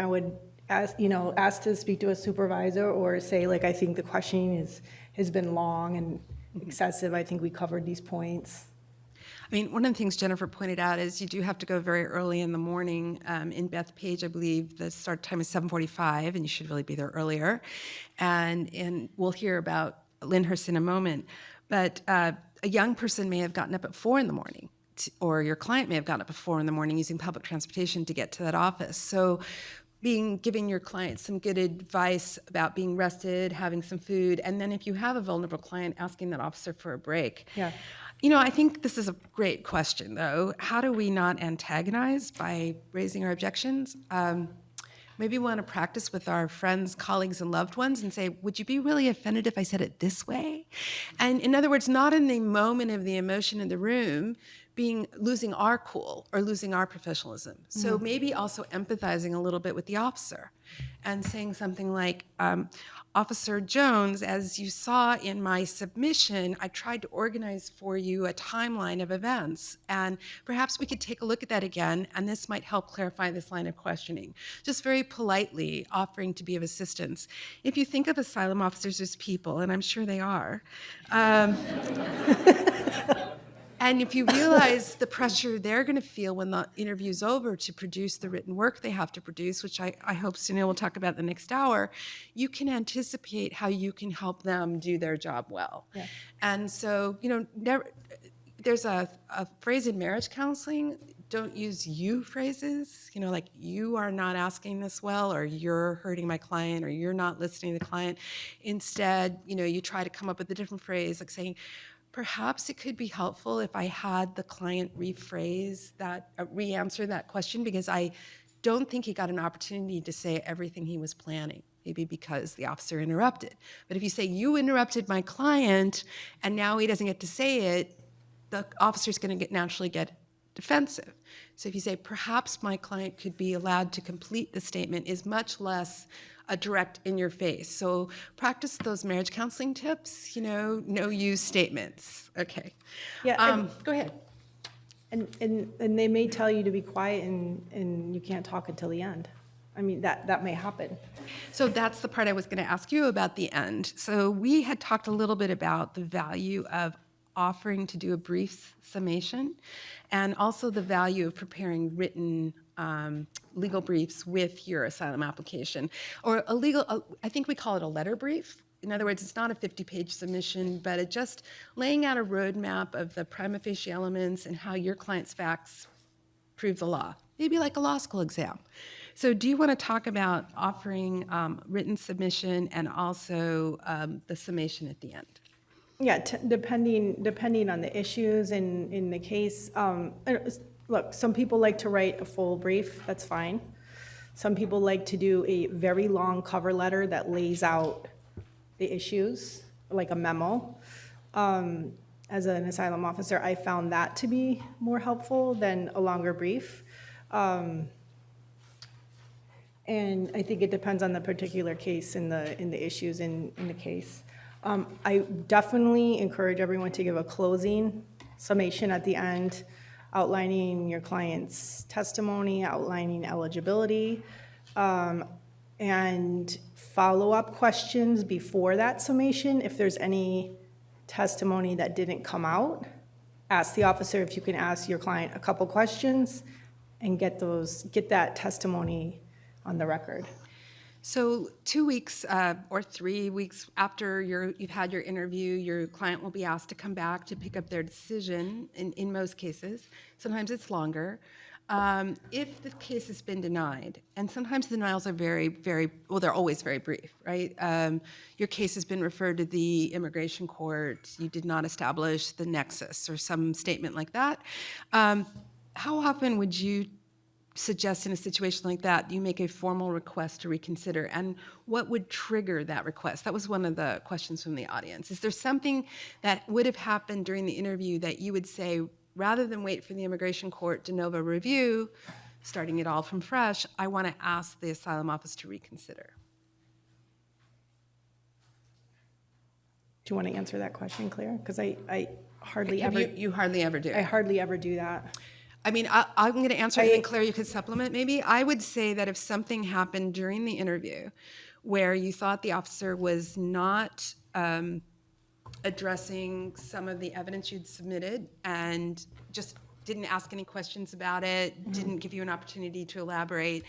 ask to speak to a supervisor, or say, like, I think the questioning has been long and excessive. I think we covered these points. I mean, one of the things Jennifer pointed out is you do have to go very early in the morning. In Bethpage, I believe the start time is 7:45, and you should really be there earlier. And we'll hear about Lyndhurst in a moment. But a young person may have gotten up at 4 in the morning, or your client may have gotten up at 4 in the morning using public transportation to get to that office. So giving your client some good advice about being rested, having some food, and then if you have a vulnerable client, asking that officer for a break. Yeah. You know, I think this is a great question, though. How do we not antagonize by raising our objections? Maybe we want to practice with our friends, colleagues, and loved ones and say, would you be really offended if I said it this way? And in other words, not in the moment of the emotion in the room, losing our cool or losing our professionalism. So maybe also empathizing a little bit with the officer and saying something like, Officer Jones, as you saw in my submission, I tried to organize for you a timeline of events, and perhaps we could take a look at that again, and this might help clarify this line of questioning. Just very politely offering to be of assistance. If you think of asylum officers as people, and I'm sure they are, and if you realize the pressure they're going to feel when the interview's over to produce the written work they have to produce, which I hope Sunil will talk about the next hour, you can anticipate how you can help them do their job well. Yeah. And so, you know, there's a phrase in marriage counseling, don't use you phrases, you know, like you are not asking this well, or you're hurting my client, or you're not listening to the client. Instead, you know, you try to come up with a different phrase, like saying, perhaps it could be helpful if I had the client rephrase that, re-answer that question, because I don't think he got an opportunity to say everything he was planning, maybe because the officer interrupted. But if you say, you interrupted my client, and now he doesn't get to say it, the officer's going to naturally get defensive. So if you say, perhaps my client could be allowed to complete the statement, is much less a direct in your face. So practice those marriage counseling tips, you know, no use statements. Okay. Yeah. Go ahead. And they may tell you to be quiet and you can't talk until the end. I mean, that may happen. So that's the part I was going to ask you about the end. So we had talked a little bit about the value of offering to do a brief summation, and also the value of preparing written legal briefs with your asylum application, or I think we call it a letter brief. In other words, it's not a 50-page submission, but it just laying out a roadmap of the prima facie elements and how your client's facts prove the law, maybe like a law school exam. So do you want to talk about offering written submission and also the summation at the end? Yeah, depending on the issues in the case. Look, some people like to write a full brief, that's fine. Some people like to do a very long cover letter that lays out the issues, like a memo. As an asylum officer, I found that to be more helpful than a longer brief. And I think it depends on the particular case and the issues in the case. I definitely encourage everyone to give a closing summation at the end, outlining your client's testimony, outlining eligibility, and follow-up questions before that summation. If there's any testimony that didn't come out, ask the officer if you can ask your client a couple questions and get that testimony on the record. So 2 weeks or 3 weeks after you've had your interview, your client will be asked to come back to pick up their decision in most cases. Sometimes it's longer. If the case has been denied, and sometimes the denials are they're always very brief, right? Your case has been referred to the immigration court, you did not establish the nexus or some statement like that. How often would you suggest in a situation like that you make a formal request to reconsider, and what would trigger that request? That was one of the questions from the audience. Is there something that would have happened during the interview that you would say, rather than wait for the immigration court de novo review, starting it all from fresh, I want to ask the asylum office to reconsider? Do you want to answer that question, Claire? Because I hardly ever... You hardly ever do. I hardly ever do that. I mean, I'm going to answer it, and Claire, you could supplement maybe. I would say that if something happened during the interview where you thought the officer was not addressing some of the evidence you'd submitted and just didn't ask any questions about it, didn't give you an opportunity to elaborate,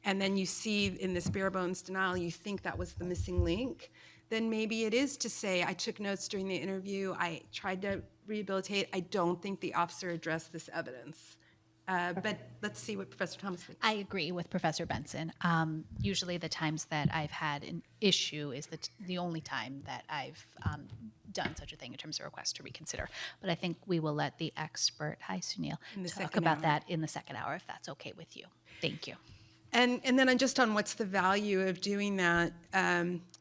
and then you see in this bare bones denial, you think that was the missing link, then maybe it is to say, I took notes during the interview, I tried to rehabilitate, I don't think the officer addressed this evidence. But let's see what Professor Thomas thinks. I agree with Professor Benson. Usually the times that I've had an issue is the only time that I've done such a thing in terms of request to reconsider. But I think we will let the expert, hi Sunil, talk about that in the second hour if that's okay with you. Thank you. And then just on what's the value of doing that,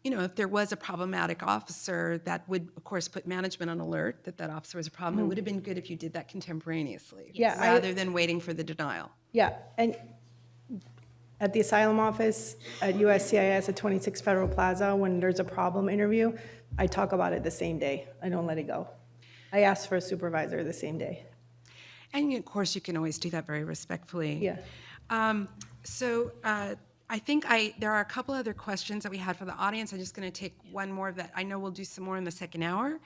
if there was a problematic officer, that would, of course, put management on alert that that officer was a problem. It would have been good if you did that contemporaneously, rather than waiting for the denial. Yeah, and at the asylum office at USCIS at 26 Federal Plaza, when there's a problem interview, I talk about it the same day. I don't let it go. I ask for a supervisor the same day. And of course, you can always do that very respectfully. Yeah. I think there are a couple other questions that we had for the audience. I'm just going to take one more of that. I know we'll do some more in the second hour.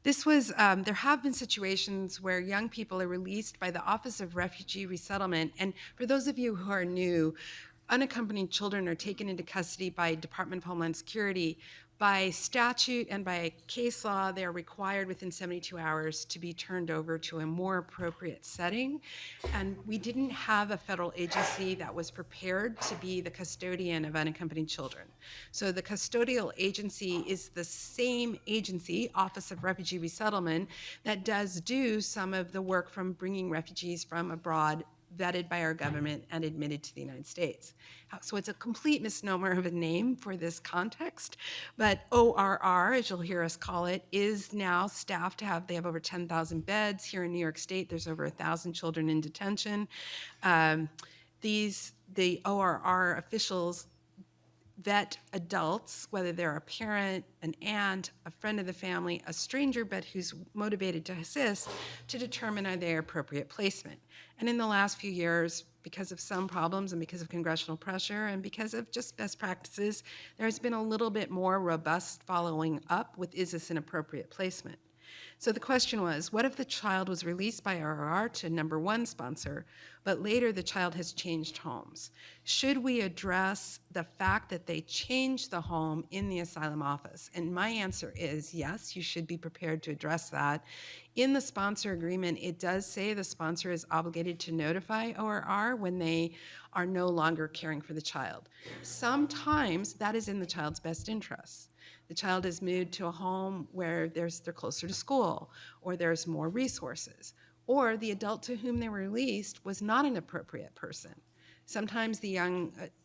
This was, there have been situations where young people are released by the Office of Refugee Resettlement. And for those of you who are new, unaccompanied children are taken into custody by Department of Homeland Security. By statute and by case law, they are required within 72 hours to be turned over to a more appropriate setting. And we didn't have a federal agency that was prepared to be the custodian of unaccompanied children. So the custodial agency is the same agency, Office of Refugee Resettlement, that does do some of the work from bringing refugees from abroad vetted by our government and admitted to the United States. So it's a complete misnomer of a name for this context, but ORR, as you'll hear us call it, is now staffed they have over 10,000 beds. Here in New York State, there's over 1,000 children in detention. The ORR officials vet adults, whether they're a parent, an aunt, a friend of the family, a stranger, but who's motivated to assist, to determine are they appropriate placement. And in the last few years, because of some problems and because of congressional pressure and because of just best practices, there's been a little bit more robust following up with, is this an appropriate placement? So the question was, what if the child was released by RR to number one sponsor, but later the child has changed homes? Should we address the fact that they changed the home in the asylum office? And my answer is yes, you should be prepared to address that. In the sponsor agreement, it does say the sponsor is obligated to notify ORR when they are no longer caring for the child. Sometimes that is in the child's best interests. The child is moved to a home where they're closer to school, or there's more resources, or the adult to whom they were released was not an appropriate person. Sometimes the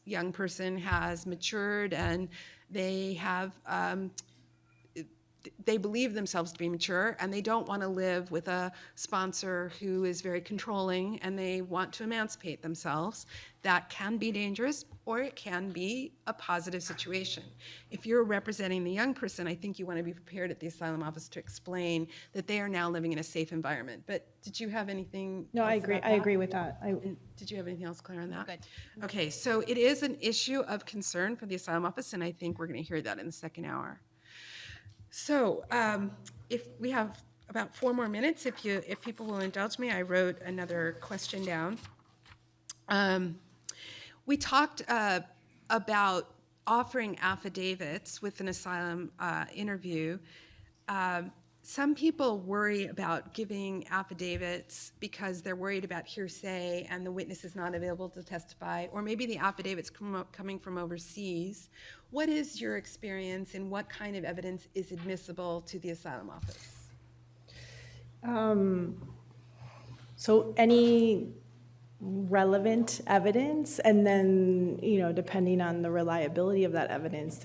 young person has matured and they have they believe themselves to be mature and they don't want to live with a sponsor who is very controlling and they want to emancipate themselves. That can be dangerous, or it can be a positive situation. If you're representing the young person, I think you want to be prepared at the asylum office to explain that they are now living in a safe environment. But did you have anything No, else I agree. about I that? agree with that. Did you have anything else, Claire, on that? Good. Okay, so it is an issue of concern for the asylum office, and I think we're going to hear that in the second hour. So if we have about 4 more minutes, if people will indulge me, I wrote another question down. We talked about offering affidavits with an asylum interview. Some people worry about giving affidavits because they're worried about hearsay and the witness is not available to testify, or maybe the affidavit's coming from overseas. What is your experience and what kind of evidence is admissible to the asylum office? So any relevant evidence, and then, depending on the reliability of that evidence,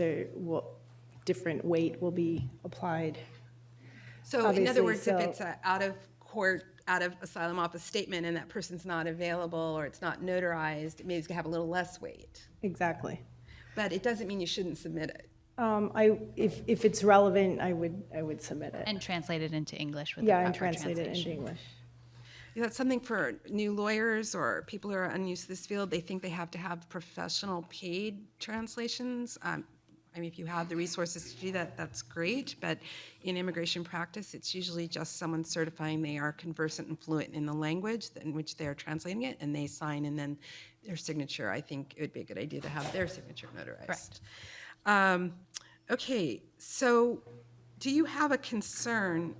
different weight will be applied. So in other Obviously, words, if it's an out-of-court, out-of-asylum office statement and that person's not available or it's not notarized, it may have a little less weight. Exactly. But it doesn't mean you shouldn't submit it. If it's relevant, I would submit it. And translate it into English with Yeah, the and proper translate it into translation. English. Is that something for new lawyers or people who are unused to this field? They think they have to have professional paid translations. I mean, if you have the resources to do that, that's great, but in immigration practice, it's usually just someone certifying they are conversant and fluent in the language in which they are translating it, and they sign, and then their signature. I think it would be a good idea to have their signature notarized. Correct. Okay, so do you have a concern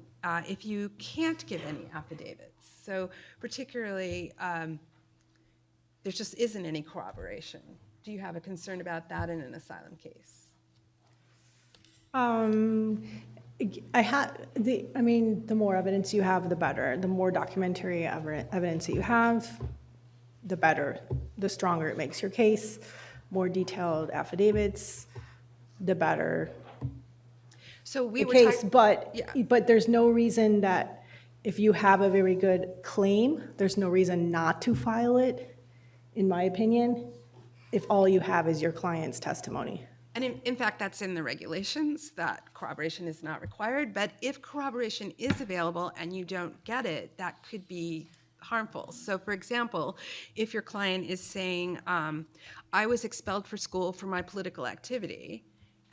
if you can't give any affidavits? So particularly, there just isn't any corroboration. Do you have a concern about that in an asylum case? The more evidence you have, the better. The more documentary evidence that you have, the better. The stronger it makes your case. More detailed affidavits, the better So we the were case. talking, But there's no reason that if you have a very good claim, there's no reason not to file it, in my opinion, if all you have is your client's testimony. and in fact, that's in the regulations, that corroboration is not required, but if corroboration is available and you don't get it, that could be harmful. So for example, if your client is saying, I was expelled from school for my political activity,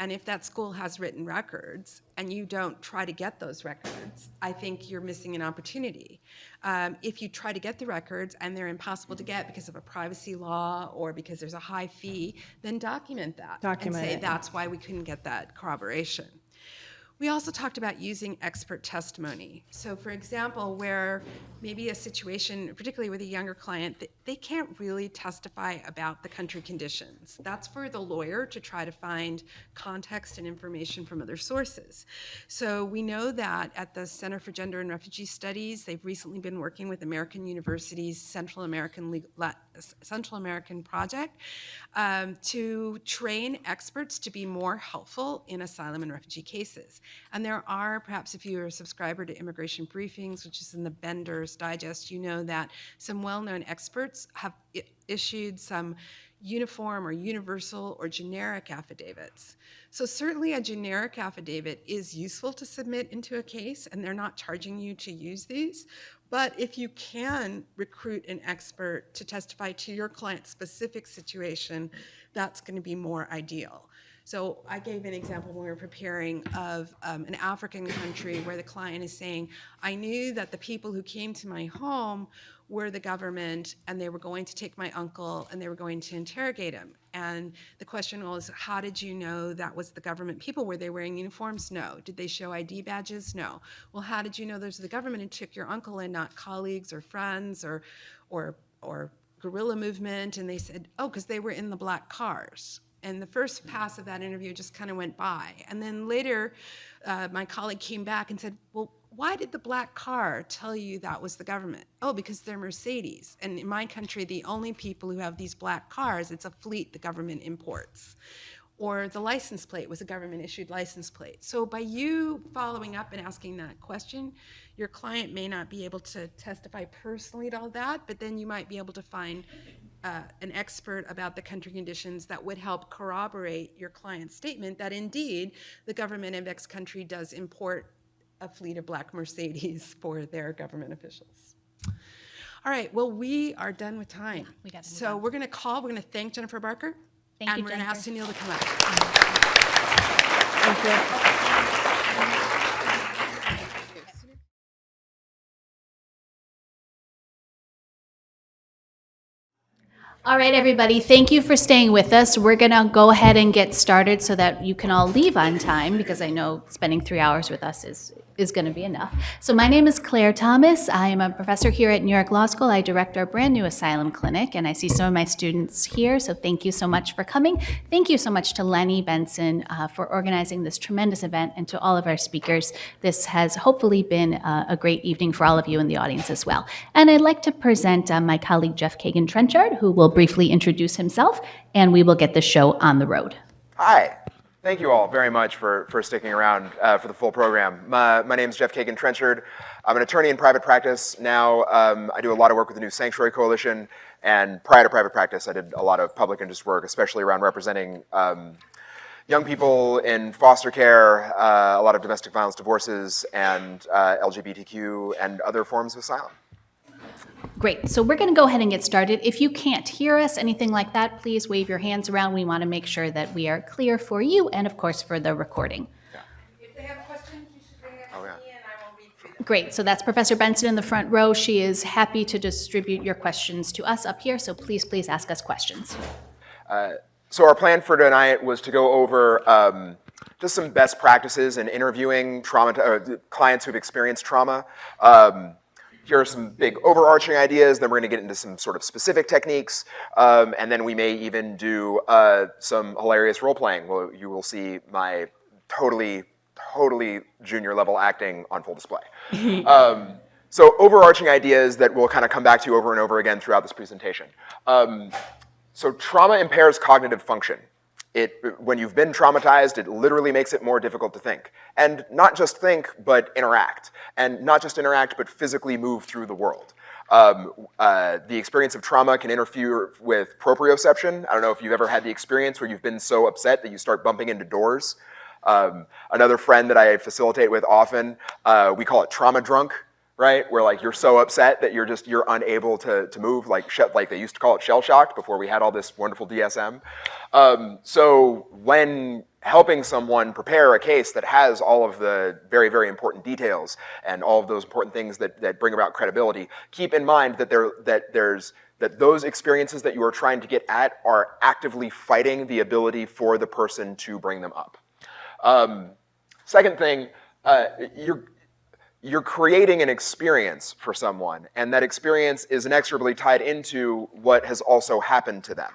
and if that school has written records and you don't try to get those records, I think you're missing an opportunity. If you try to get the records and they're impossible to get because of a privacy law or because there's a high fee, then document that and say that's why we couldn't get that corroboration. We also talked about using expert testimony. So for example, where maybe a situation, particularly with a younger client, they can't really testify about the country conditions. That's for the lawyer to try to find context and information from other sources. So we know that at the Center for Gender and Refugee Studies, they've recently been working with American University's Central American Project to train experts to be more helpful in asylum and refugee cases. And there are, perhaps if you're a subscriber to Immigration Briefings, which is in the Bender's Digest, you know that some well-known experts have issued some uniform or universal or generic affidavits. So certainly a generic affidavit is useful to submit into a case, and they're not charging you to use these. But if you can recruit an expert to testify to your client's specific situation, that's going to be more ideal. So I gave an example when we were preparing of an African country where the client is saying, I knew that the people who came to my home were the government, and they were going to take my uncle and they were going to interrogate him. And the question was, how did you know that was the government people? Were they wearing uniforms? No. Did they show ID badges? No. Well, how did you know those were the government and took your uncle and not colleagues or friends or guerrilla movement? And they said, oh, because they were in the black cars. And the first pass of that interview just kind of went by. And then later, my colleague came back and said, well, why did the black car tell you that was the government? Oh, because they're Mercedes. And in my country, the only people who have these black cars, it's a fleet the government imports. Or the license plate was a government-issued license plate. So by you following up and asking that question, your client may not be able to testify personally to all that, but then you might be able to find an expert about the country conditions that would help corroborate your client's statement that indeed the government of X country does import a fleet of black Mercedes for their government officials. All right, well, we are done with time. We got to move so on. we're going to thank Jennifer Barker. Thank you, and we're going to ask Jennifer. Sunil to come up. Thank you. All right, everybody, thank you for staying with us. We're going to go ahead and get started so that you can all leave on time, because I know spending 3 hours with us is going to be enough. So my name is Claire Thomas. I am a professor here at New York Law School. I direct our brand new asylum clinic, and I see some of my students here, so thank you so much for coming. Thank you so much to Lenni, Benson, for organizing this tremendous event, and to all of our speakers. This has hopefully been a great evening for all of you in the audience as well. And I'd like to present my colleague Jeff Kagan Trenchard, who will briefly introduce himself, and we will get the show on the road. Hi. Thank you all very much for sticking around for the full program. My name is Jeff Kagan Trenchard. I'm an attorney in private practice now. I do a lot of work with the New Sanctuary Coalition, and prior to private practice, I did a lot of public interest work, especially around representing young people in foster care, a lot of domestic violence divorces, and LGBTQ and other forms of asylum. Great. So we're going to go ahead and get started. If you can't hear us, anything like that, please wave your hands around. We want to make sure that we are clear for you and, of course, for the recording. If they have questions, you should bring them to me and I will read through them. Great. So that's Professor Benson in the front row. She is happy to distribute your questions to us up here. So please ask us questions. So our plan for tonight was to go over just some best practices in interviewing clients who've experienced trauma. Here are some big overarching ideas, then we're gonna get into some sort of specific techniques, and then we may even do some hilarious role-playing. Well, you will see my totally junior level acting on full display. So overarching ideas that we'll kind of come back to over and over again throughout this presentation. So trauma impairs cognitive function. When you've been traumatized, it literally makes it more difficult to think. And not just think, but interact. And not just interact, but physically move through the world. The experience of trauma can interfere with proprioception. I don't know if you've ever had the experience where you've been so upset that you start bumping into doors. Another friend that I facilitate with often, we call it trauma drunk. Right, where like you're so upset that you're unable to move, like they used to call it shell shocked before we had all this wonderful DSM. So when helping someone prepare a case that has all of the very, very important details and all of those important things that bring about credibility, keep in mind that those experiences that you are trying to get at are actively fighting the ability for the person to bring them up. Second thing, you're creating an experience for someone, and that experience is inexorably tied into what has also happened to them.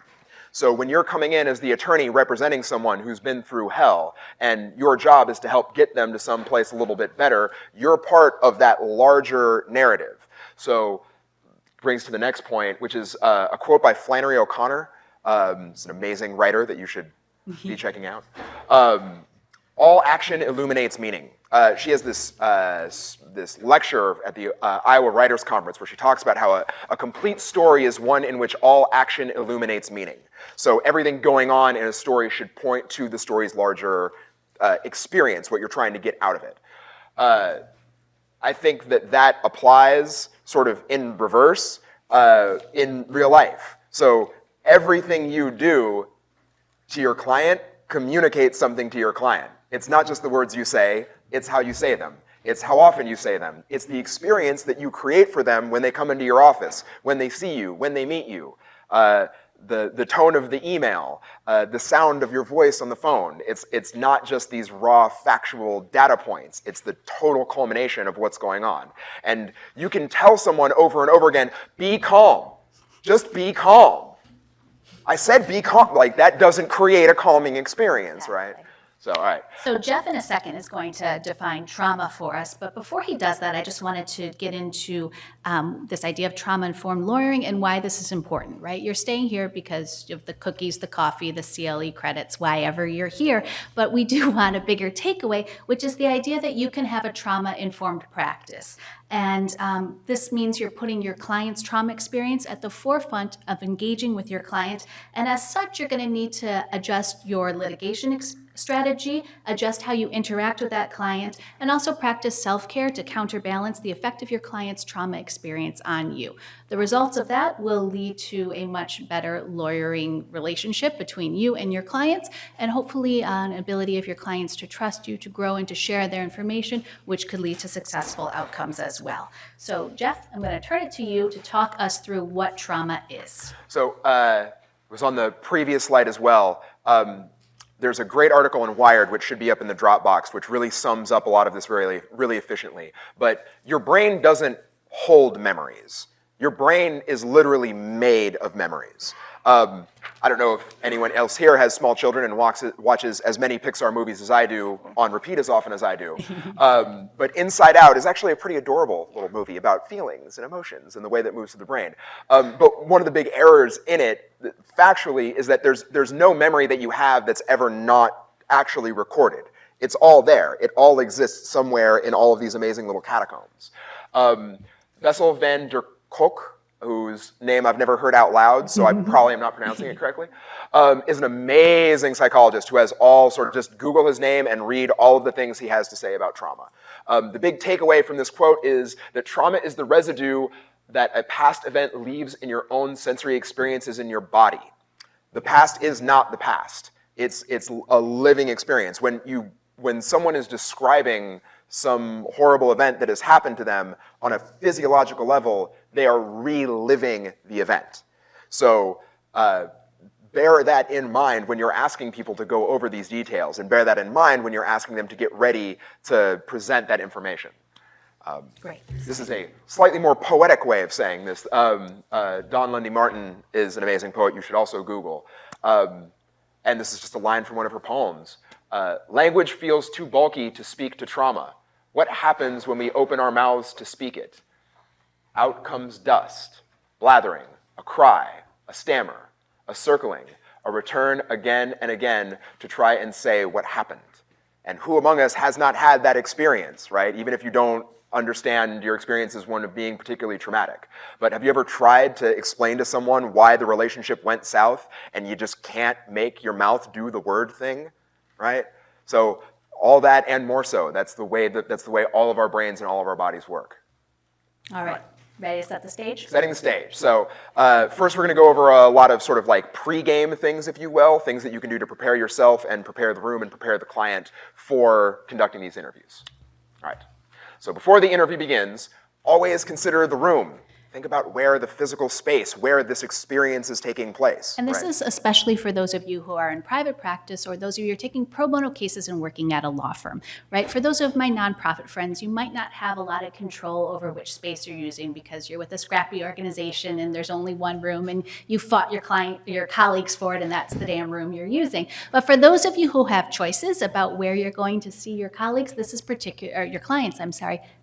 So when you're coming in as the attorney representing someone who's been through hell, and your job is to help get them to some place a little bit better, you're part of that larger narrative. So brings to the next point, which is a quote by Flannery O'Connor. It's an amazing writer that you should be checking out. All action illuminates meaning. She has this lecture at the Iowa Writers Conference where she talks about how a complete story is one in which all action illuminates meaning. So everything going on in a story should point to the story's larger experience, what you're trying to get out of it. I think that applies sort of in reverse in real life. So everything you do to your client communicates something to your client. It's not just the words you say, it's how you say them. It's how often you say them. It's the experience that you create for them when they come into your office, when they see you, when they meet you. The tone of the email, the sound of your voice on the phone. It's not just these raw factual data points. It's the total culmination of what's going on. And you can tell someone over and over again, be calm. Just be calm. I said be calm. Like that doesn't create a calming experience, right? So, all right. So Jeff in a second is going to define trauma for us, but before he does that, I just wanted to get into this idea of trauma-informed lawyering and why this is important, right? You're staying here because of the cookies, the coffee, the CLE credits, why ever you're here, but we do want a bigger takeaway, which is the idea that you can have a trauma-informed practice. And this means you're putting your client's trauma experience at the forefront of engaging with your client, and as such, you're going to need to adjust your litigation strategy, adjust how you interact with that client, and also practice self-care to counterbalance the effect of your client's trauma experience on you. The results of that will lead to a much better lawyering relationship between you and your clients, and hopefully an ability of your clients to trust you, to grow, and to share their information, which could lead to successful outcomes as well. So Jeff, I'm going to turn it to you to talk us through what trauma is. So it was on the previous slide as well. There's a great article in Wired, which should be up in the Dropbox, which really sums up a lot of this really, really efficiently. But your brain doesn't hold memories. Your brain is literally made of memories. I don't know if anyone else here has small children and watches as many Pixar movies as I do on repeat as often as I do. But Inside Out is actually a pretty adorable little movie about feelings and emotions and the way that moves through the brain. But one of the big errors in it, factually, is that there's no memory that you have that's ever not actually recorded. It's all there. It all exists somewhere in all of these amazing little catacombs. Bessel van der Kolk, whose name I've never heard out loud, so I probably am not pronouncing it correctly, is an amazing psychologist who has all sort of just Google his name and read all of the things he has to say about trauma. The big takeaway from this quote is that trauma is the residue that a past event leaves in your own sensory experiences in your body. The past is not the past. It's a living experience. When someone is describing some horrible event that has happened to them on a physiological level, they are reliving the event. So bear that in mind when you're asking people to go over these details, and bear that in mind when you're asking them to get ready to present that information. Great. This is a slightly more poetic way of saying this. Don Lundy Martin is an amazing poet you should also Google. And this is just a line from one of her poems. Language feels too bulky to speak to trauma. What happens when we open our mouths to speak it? Out comes dust, blathering, a cry, a stammer, a circling, a return again and again to try and say what happened. And who among us has not had that experience, right? Even if you don't understand your experience as one of being particularly traumatic. But have you ever tried to explain to someone why the relationship went south and you just can't make your mouth do the word thing, right? So all that and more so, that's the way all of our brains and all of our bodies work. All right. Ready to set the stage? Setting the stage. So first we're going to go over a lot of sort of like pre-game things, if you will, things that you can do to prepare yourself and prepare the room and prepare the client for conducting these interviews. All right. So before the interview begins, always consider the room. Think about where the physical space, where this experience is taking place. And this is especially for those of you who are in private practice or those of you who are taking pro bono cases and working at a law firm, right? For those of my nonprofit friends, you might not have a lot of control over which space you're using because you're with a scrappy organization and there's only one room and you fought your colleagues for it and that's the damn room you're using. But for those of you who have choices about where you're going to see your colleagues, your clients,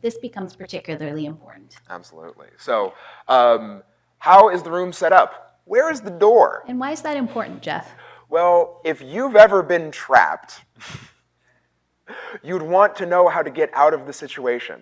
this becomes particularly important. Absolutely. So how is the room set up? Where is the door? And why is that important, Jeff? Well, if you've ever been trapped, you'd want to know how to get out of the situation.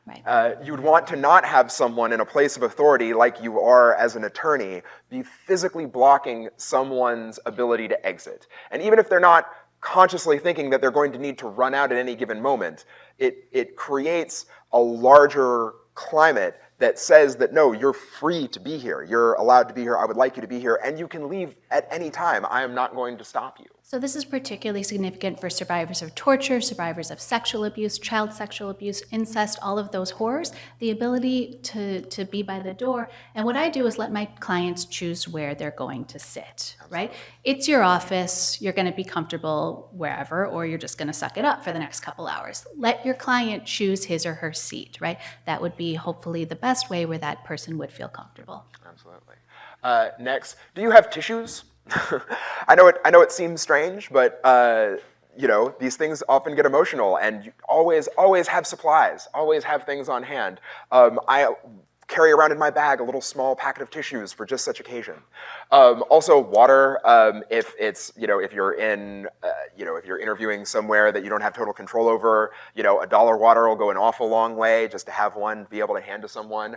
Right. You'd want to not have someone in a place of authority like you are as an attorney be physically blocking someone's ability to exit. And even if they're not consciously thinking that they're going to need to run out at any given moment, it creates a larger climate that says that, no, you're free to be here. You're allowed to be here. I would like you to be here. And you can leave at any time. I am not going to stop you. So this is particularly significant for survivors of torture, survivors of sexual abuse, child sexual abuse, incest, all of those horrors, the ability to be by the door. And what I do is let my clients choose where they're going to sit, right? It's your office, you're gonna be comfortable wherever, or you're just gonna suck it up for the next couple hours. Let your client choose his or her seat, right? That would be hopefully the best way where that person would feel comfortable. Absolutely. Next, do you have tissues? I know it seems strange, but you know, these things often get emotional, and you always have supplies, always have things on hand. I carry around in my bag a little small packet of tissues for just such occasion. Also water, if you're interviewing somewhere that you don't have total control over, you know, $1 water will go an awful long way just to have one, be able to hand to someone.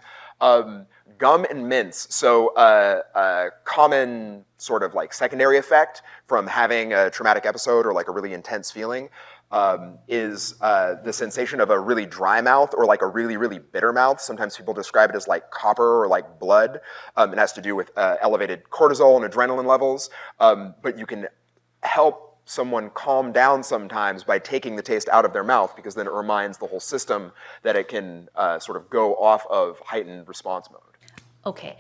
Gum and mints, so a common sort of like secondary effect from having a traumatic episode or like a really intense feeling is the sensation of a really dry mouth or like a really, really bitter mouth. Sometimes people describe it as like copper or like blood. It has to do with elevated cortisol and adrenaline levels. But you can help someone calm down sometimes by taking the taste out of their mouth, because then it reminds the whole system that it can sort of go off of heightened response mode. Okay.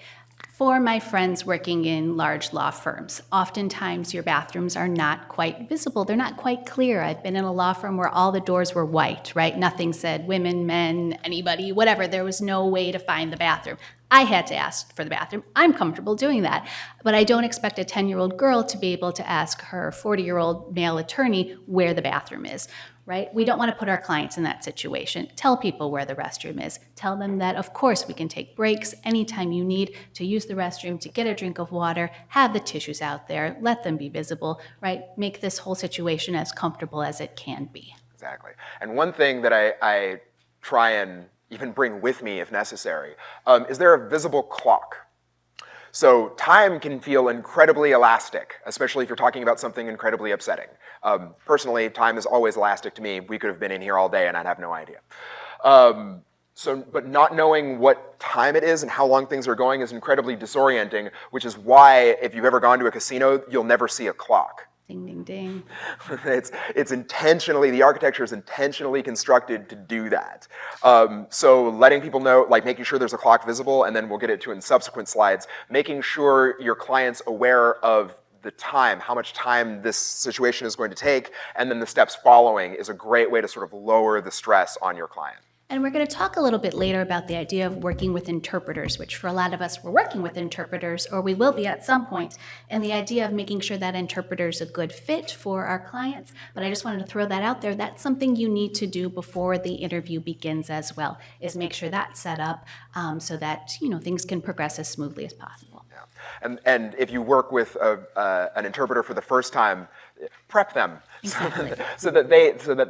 For my friends working in large law firms, oftentimes your bathrooms are not quite visible. They're not quite clear. I've been in a law firm where all the doors were white, right? Nothing said women, men, anybody, whatever. There was no way to find the bathroom. I had to ask for the bathroom. I'm comfortable doing that. But I don't expect a 10-year-old girl to be able to ask her 40-year-old male attorney where the bathroom is, right? We don't want to put our clients in that situation. Tell people where the restroom is. Tell them that, of course, we can take breaks anytime you need to use the restroom, to get a drink of water, have the tissues out there, let them be visible, right? Make this whole situation as comfortable as it can be. Exactly. And one thing that I try and even bring with me if necessary, is there a visible clock? So time can feel incredibly elastic, especially if you're talking about something incredibly upsetting. Personally, time is always elastic to me. We could have been in here all day and I'd have no idea. But not knowing what time it is and how long things are going is incredibly disorienting, which is why if you've ever gone to a casino, you'll never see a clock. Ding, ding, ding. It's intentionally, the architecture is intentionally constructed to do that. So letting people know, like making sure there's a clock visible, and then we'll get it to in subsequent slides, making sure your client's aware of the time, how much time this situation is going to take, and then the steps following is a great way to sort of lower the stress on your client. And we're going to talk a little bit later about the idea of working with interpreters, which for a lot of us, we're working with interpreters, or we will be at some point, and the idea of making sure that interpreter is a good fit for our clients. But I just wanted to throw that out there. That's something you need to do before the interview begins as well, is make sure that's set up so that things can progress as smoothly as possible. Yeah. And if you work with an interpreter for the first time, prep them. Exactly. so that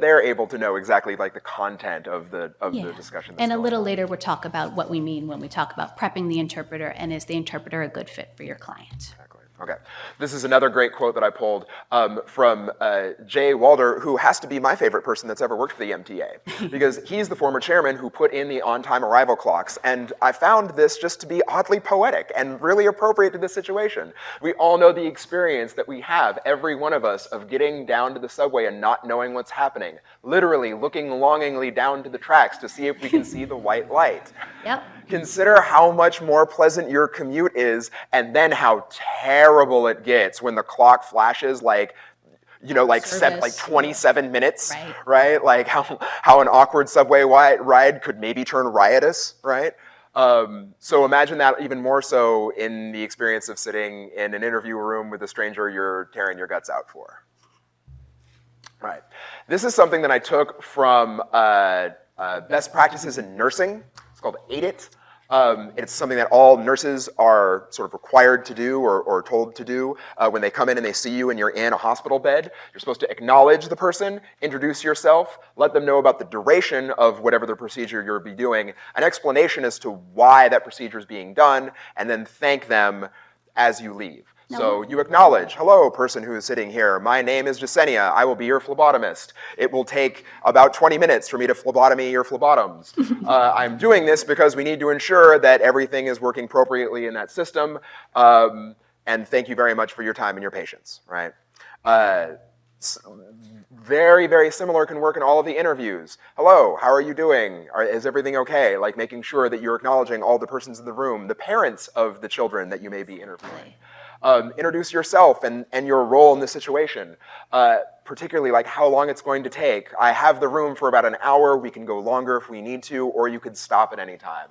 they're able to know exactly like the content of the discussion. And a little later we'll talk about what we mean when we talk about prepping the interpreter, and is the interpreter a good fit for your client. Exactly. Okay. This is another great quote that I pulled from Jay Walder, who has to be my favorite person that's ever worked for the MTA, because he's the former chairman who put in the on-time arrival clocks, and I found this just to be oddly poetic and really appropriate to this situation. We all know the experience that we have, every one of us, of getting down to the subway and not knowing what's happening, literally looking longingly down to the tracks to see if we can see the white light. Yep. Consider how much more pleasant your commute is, and then how terrible it gets when the clock flashes like 27 minutes, right? Like how an awkward subway ride could maybe turn riotous, right? So imagine that even more so in the experience of sitting in an interview room with a stranger you're tearing your guts out for. Right. This is something that I took from Best Practices in Nursing. It's called Ate It. It's something that all nurses are sort of required to do or told to do when they come in and they see you and you're in a hospital bed. You're supposed to acknowledge the person, introduce yourself, let them know about the duration of whatever the procedure you'll be doing, an explanation as to why that procedure is being done, and then thank them as you leave. So you acknowledge, hello, person who is sitting here. My name is Jasenia. I will be your phlebotomist. It will take about 20 minutes for me to phlebotomy your phlebotoms. I'm doing this because we need to ensure that everything is working appropriately in that system. And thank you very much for your time and your patience, right? Very, very similar can work in all of the interviews. Hello, how are you doing? Is everything okay? Like making sure that you're acknowledging all the persons in the room, the parents of the children that you may be interviewing. Introduce yourself and your role in the situation, particularly like how long it's going to take. I have the room for about an hour. We can go longer if we need to, or you could stop at any time.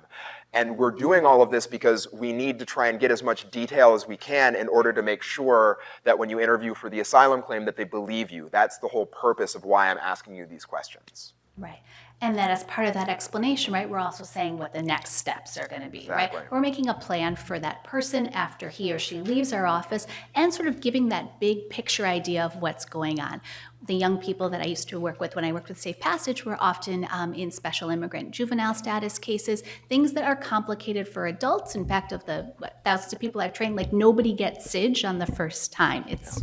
And we're doing all of this because we need to try and get as much detail as we can in order to make sure that when you interview for the asylum claim that they believe you. That's the whole purpose of why I'm asking you these questions. Right. And then as part of that explanation, right, we're also saying what the next steps are going to be, right? We're making a plan for that person after he or she leaves our office and sort of giving that big picture idea of what's going on. The young people that I used to work with when I worked with Safe Passage were often in special immigrant juvenile status cases, things that are complicated for adults. In fact, of the thousands of people I've trained, like nobody gets SIDGE on the first time. It's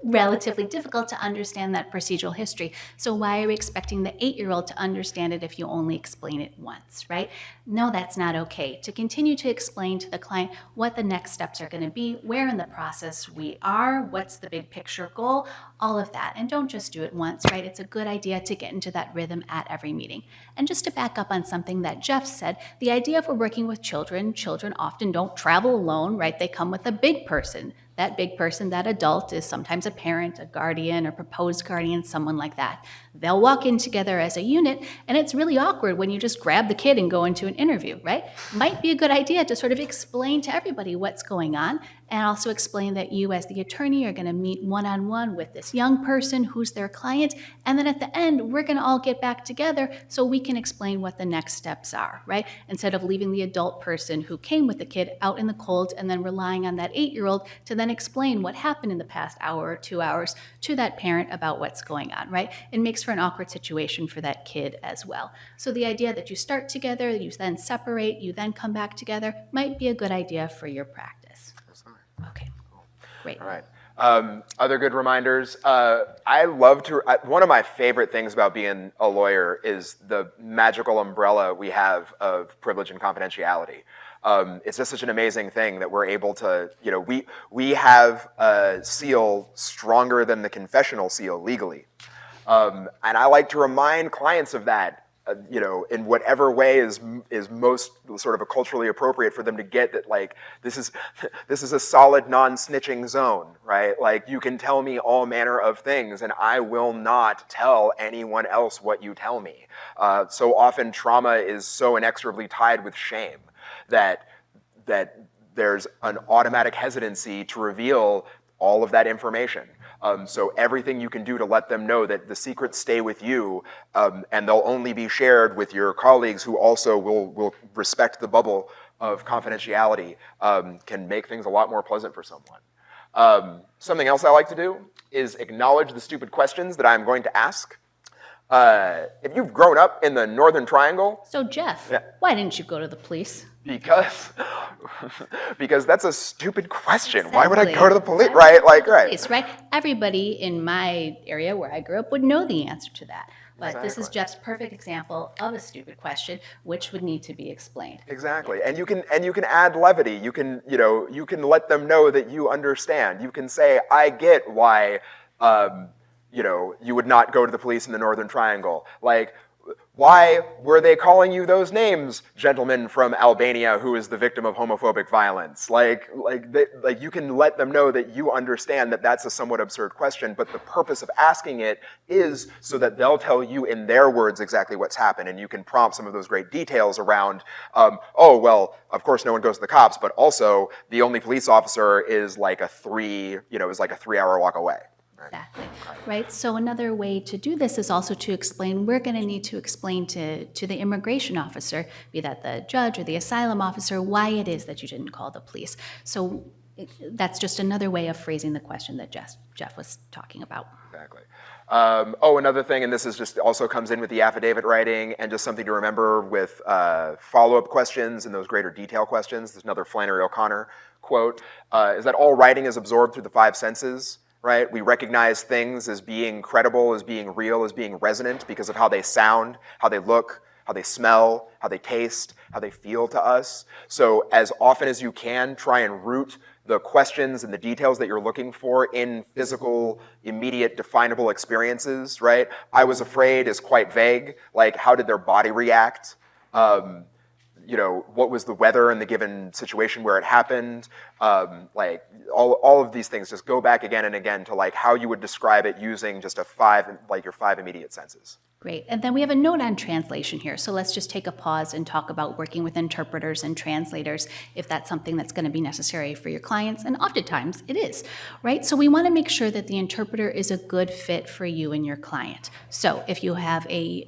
relatively difficult to understand that procedural history. So why are we expecting the 8-year-old to understand it if you only explain it once, right? No, that's not okay. To continue to explain to the client what the next steps are going to be, where in the process we are, what's the big picture goal, all of that. And don't just do it once, right? It's a good idea to get into that rhythm at every meeting. And just to back up on something that Jeff said, the idea of we're working with children often don't travel alone, right? They come with a big person. That big person, that adult, is sometimes a parent, a guardian, or proposed guardian, someone like that. They'll walk in together as a unit, and it's really awkward when you just grab the kid and go into an interview, right? Might be a good idea to sort of explain to everybody what's going on, and also explain that you as the attorney are going to meet one-on-one with this this young person who's their client, and then at the end, we're gonna all get back together so we can explain what the next steps are, right? Instead of leaving the adult person who came with the kid out in the cold and then relying on that 8-year-old to then explain what happened in the past hour or 2 hours to that parent about what's going on, right? It makes for an awkward situation for that kid as well. So the idea that you start together, you then separate, you then come back together, might be a good idea for your practice. Okay, great. All right. Other good reminders. One of my favorite things about being a lawyer is the magical umbrella we have of privilege and confidentiality. It's just such an amazing thing that we're able to, we have a seal stronger than the confessional seal legally. And I like to remind clients of that. In whatever way is most sort of a culturally appropriate for them to get that, like, this is a solid non-snitching zone, right? Like, you can tell me all manner of things and I will not tell anyone else what you tell me. So often trauma is so inexorably tied with shame that there's an automatic hesitancy to reveal all of that information. So everything you can do to let them know that the secrets stay with you, and they'll only be shared with your colleagues who also will respect the bubble of confidentiality, can make things a lot more pleasant for someone. Something else I like to do is acknowledge the stupid questions that I'm going to ask. If you've grown up in the Northern Triangle... So Jeff, why didn't you go to the police? Because that's a stupid question. Exactly. Why would I go to the police? Right? Like, right. Police, right? Everybody in my area where I grew up would know the answer to that. But this is Jeff's perfect example of a stupid question, which would need to be explained. Exactly, and you can add levity. You can let them know that you understand. You can say, I get why, you would not go to the police in the Northern Triangle. Like, why were they calling you those names, gentleman from Albania who is the victim of homophobic violence? Like you can let them know that you understand that that's a somewhat absurd question, but the purpose of asking it is so that they'll tell you in their words exactly what's happened, and you can prompt some of those great details around, oh, well, of course no one goes to the cops, but also the only police officer is like a 3-hour walk away. Exactly, right? So another way to do this is also to explain, we're going to need to explain to the immigration officer, be that the judge or the asylum officer, why it is that you didn't call the police. So that's just another way of phrasing the question that Jeff was talking about. Exactly. Another thing, and this is just also comes in with the affidavit writing, and just something to remember with follow-up questions and those greater detail questions. There's another Flannery O'Connor quote, is that all writing is absorbed through the 5 senses. Right? We recognize things as being credible, as being real, as being resonant because of how they sound, how they look, how they smell, how they taste, how they feel to us. So as often as you can, try and root the questions and the details that you're looking for in physical, immediate, definable experiences, right? I was afraid is quite vague. Like, how did their body react? What was the weather in the given situation where it happened? All of these things, just go back again and again to like how you would describe it using just your 5 immediate senses. Great. And then we have a note on translation here. So let's just take a pause and talk about working with interpreters and translators if that's something that's going to be necessary for your clients. And oftentimes it is, right? So we want to make sure that the interpreter is a good fit for you and your client. So if you have a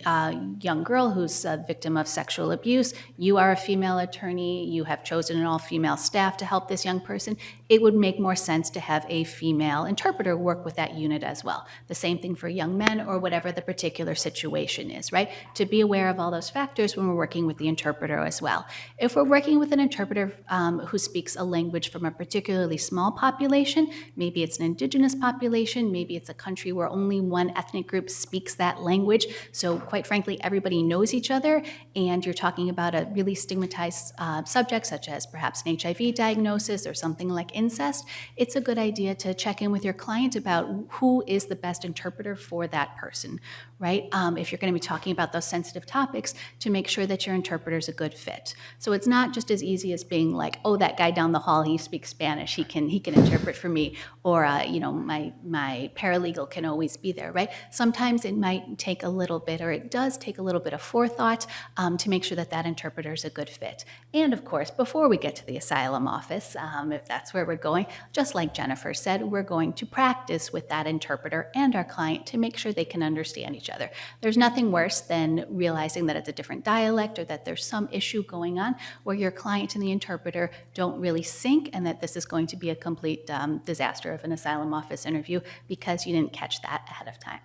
young girl who's a victim of sexual abuse, you are a female attorney, you have chosen an all-female staff to help this young person, it would make more sense to have a female interpreter work with that unit as well. The same thing for young men or whatever the particular situation is, right? To be aware of all those factors when we're working with the interpreter as well. If we're working with an interpreter who speaks a language from a particularly small population, maybe it's an indigenous population, maybe it's a country where only one ethnic group speaks that language, so quite frankly, everybody knows each other, and you're talking about a really stigmatized subject, such as perhaps an HIV diagnosis or something like incest, it's a good idea to check in with your client about who is the best interpreter for that person, right? if you're going to be talking about those sensitive topics, to make sure that your interpreter is a good fit. So it's not just as easy as being like, oh, that guy down the hall, he speaks Spanish, he can interpret for me, or you know, my paralegal can always be there, right? Sometimes it might take a little bit, or it does take a little bit of forethought to make sure that that interpreter is a good fit. And of course, before we get to the asylum office, if that's where we're going, just like Jennifer said, we're going to practice with that interpreter and our client to make sure they can understand each other. There's nothing worse than realizing that it's a different dialect or that there's some issue going on where your client and the interpreter don't really sync, and that this is going to be a complete disaster of an asylum office interview because you didn't catch that ahead of time.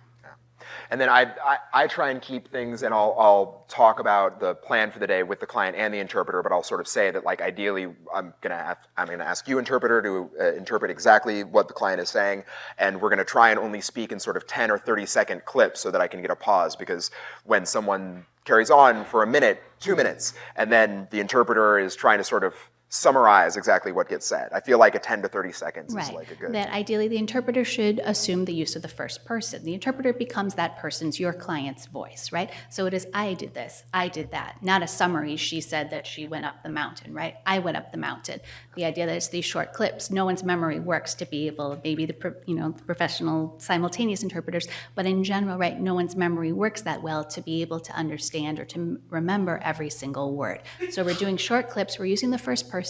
And then I try and keep things, and I'll talk about the plan for the day with the client and the interpreter, but I'll sort of say that, like, ideally I'm gonna ask you, interpreter, to interpret exactly what the client is saying, and we're gonna try and only speak in sort of 10 or 30-second clips so that I can get a pause, because when someone carries on for a minute, 2 minutes, and then the interpreter is trying to sort of summarize exactly what gets said, I feel like a 10 to 30 seconds is like a good... That ideally the interpreter should assume the use of the first person. The interpreter becomes that person's, your client's voice, right? So it is, I did this, I did that, not a summary, she said that she went up the mountain, right? I went up the mountain. The idea that it's these short clips, no one's memory works to be able, maybe the professional simultaneous interpreters, but in general, right, no one's memory works that well to be able to understand or to remember every single word. So we're doing short clips, we're using the first person,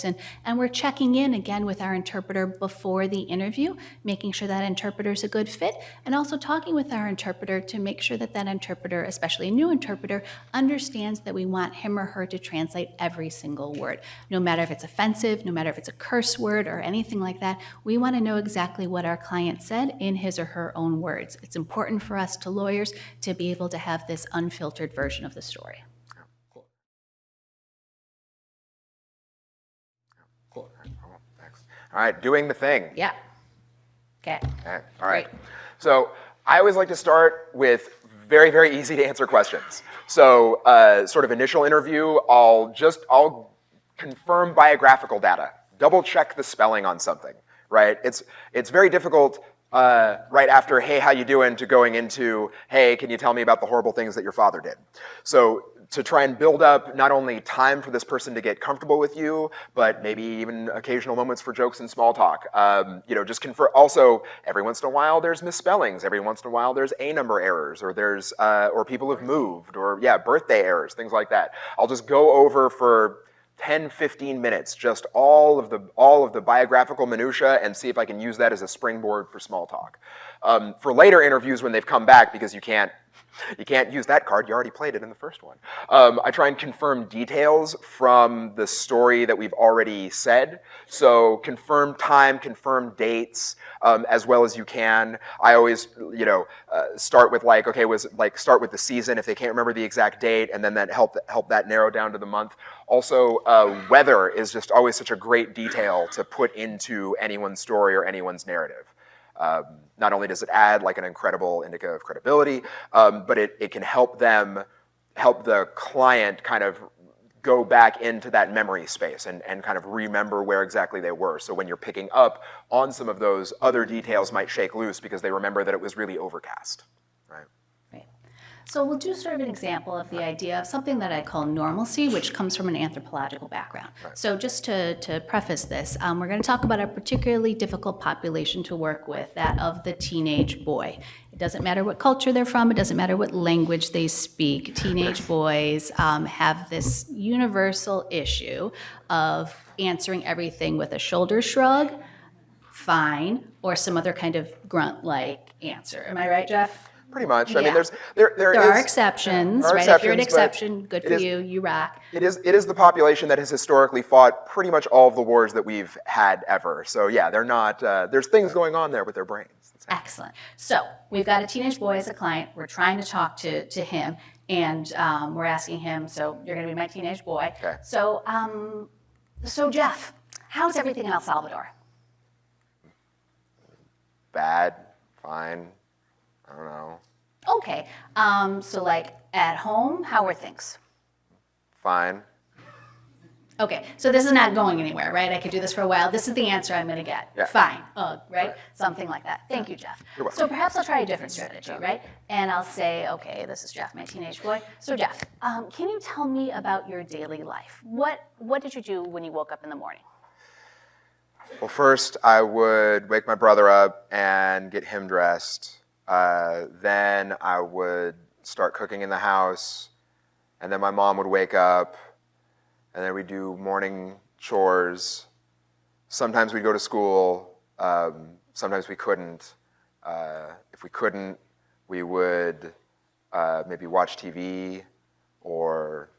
and we're checking in again with our interpreter before the interview, making sure that interpreter is a good fit, and also talking with our interpreter to make sure that that interpreter, especially a new interpreter, understands that we want him or her to translate every single word. No matter if it's offensive, no matter if it's a curse word or anything like that, we want to know exactly what our client said in his or her own words. It's important for us to lawyers to be able to have this unfiltered version of the story. Cool. All right, doing the thing. Yeah. Okay. All right. So I always like to start with very, very easy to answer questions. So sort of initial interview, I'll confirm biographical data, double check the spelling on something, right? It's very difficult right after, hey, how you doing, to going into, hey, can you tell me about the horrible things that your father did? So to try and build up not only time for this person to get comfortable with you, but maybe even occasional moments for jokes and small talk. Just confirm. Also, every once in a while there's misspellings. Every once in a while there's A number errors, or there's or people have moved, or birthday errors, things like that. I'll just go over for 10, 15 minutes, just all of the biographical minutia, and see if I can use that as a springboard for small talk. For later interviews when they've come back, because you can't use that card, you already played it in the first one. I try and confirm details from the story that we've already said. So confirm time, confirm dates, as well as you can. I always, start with start with the season if they can't remember the exact date, and then that help that narrow down to the month. Also, weather is just always such a great detail to put into anyone's story or anyone's narrative. Not only does it add like an incredible indica of credibility, but it can help the client kind of go back into that memory space and kind of remember where exactly they were. So when you're picking up on some of those, other details might shake loose because they remember that it was really overcast, right? Right. So we'll do sort of an example of the idea of something that I call normalcy, which comes from an anthropological background. Right. So just to preface this, we're going to talk about a particularly difficult population to work with, that of the teenage boy. It doesn't matter what culture they're from, it doesn't matter what language they speak. Teenage boys have this universal issue of answering everything with a shoulder shrug, fine, or some other kind of grunt-like answer. Am I right, Jeff? Pretty much. Yeah. I mean, there are exceptions, right? If you're an exception, good for you, you rock. It is the population that has historically fought pretty much all of the wars that we've had ever. So yeah, they're not, there's things going on there with their brains. Excellent. So we've got a teenage boy as a client. We're trying to talk to him, and we're asking him, so you're going to be my teenage boy. Okay. So, so Jeff, how's everything in El Salvador? Bad, fine, I don't know. Okay, so like at home, how are things? Fine. Okay, so this is not going anywhere, right? I could do this for a while. This is the answer I'm going to get. Yeah. Fine, right? Something like that. Thank you, Jeff. You're welcome. So perhaps I'll try a different strategy, right? And I'll say, okay, this is Jeff, my teenage boy. So Jeff, can you tell me about your daily life? What did you do when you woke up in the morning? Well, first I would wake my brother up and get him dressed. Then I would start cooking in the house, and then my mom would wake up, and then we'd do morning chores. Sometimes we'd go to school, sometimes we couldn't. If we couldn't, we would maybe watch TV or...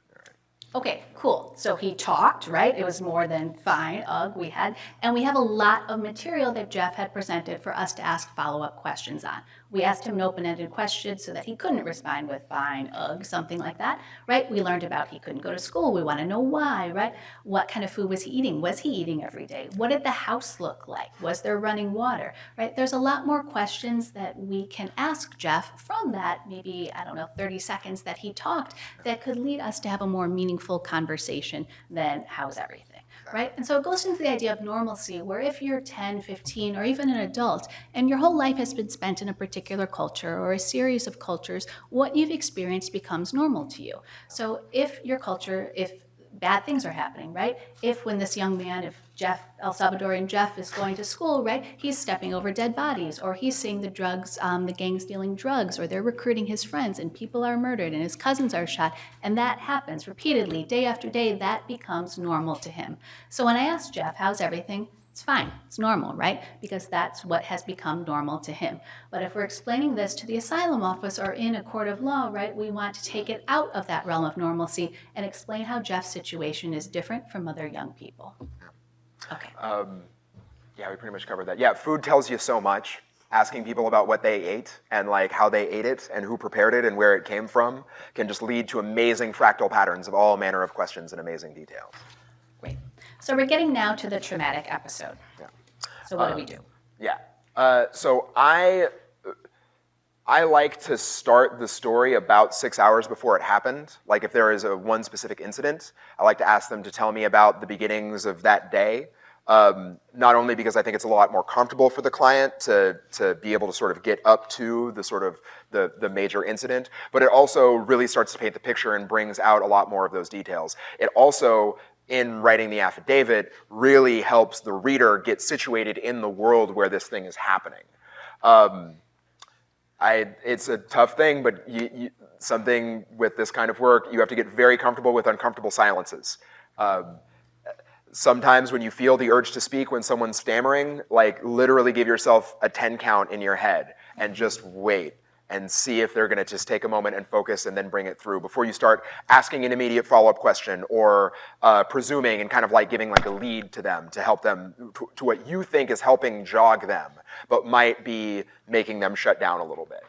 Okay, cool. So he talked, right? It was more than fine, we had. And we have a lot of material that Jeff had presented for us to ask follow-up questions on. We asked him an open-ended question so that he couldn't respond with fine, something like that, right? We learned about he couldn't go to school. We want to know why, right? What kind of food was he eating? Was he eating every day? What did the house look like? Was there running water, right? There's a lot more questions that we can ask Jeff from that, maybe, 30 seconds that he talked that could lead us to have a more meaningful conversation than how's everything. Right? And so it goes into the idea of normalcy, where if you're 10, 15, or even an adult, and your whole life has been spent in a particular culture or a series of cultures, what you've experienced becomes normal to you. So if your culture, if bad things are happening, right? If when this young man, if Jeff, El Salvadorian Jeff is going to school, right, he's stepping over dead bodies, or he's seeing the drugs, the gangs dealing drugs, or they're recruiting his friends and people are murdered and his cousins are shot, and that happens repeatedly, day after day, that becomes normal to him. So when I ask Jeff, how's everything? It's fine, it's normal, right? Because that's what has become normal to him. But if we're explaining this to the asylum office or in a court of law, right, we want to take it out of that realm of normalcy and explain how Jeff's situation is different from other young people. Okay. Yeah, we pretty much covered that. Yeah, food tells you so much. Asking people about what they ate and like how they ate it and who prepared it and where it came from can just lead to amazing fractal patterns of all manner of questions and amazing details. Great. So we're getting now to the traumatic episode. Yeah. So what do we do? Yeah. So I like to start the story about 6 hours before it happened. Like if there is one specific incident, I like to ask them to tell me about the beginnings of that day. Not only because I think it's a lot more comfortable for the client to be able to sort of get up to the sort of the major incident, but it also really starts to paint the picture and brings out a lot more of those details. It also, in writing the affidavit, really helps the reader get situated in the world where this thing is happening. It's a tough thing, but something with this kind of work, you have to get very comfortable with uncomfortable silences. Sometimes when you feel the urge to speak when someone's stammering, like literally give yourself a 10 count in your head and just wait and see if they're gonna just take a moment and focus and then bring it through before you start asking an immediate follow-up question or presuming and kind of like giving like a lead to them to help them to what you think is helping jog them, but might be making them shut down a little bit.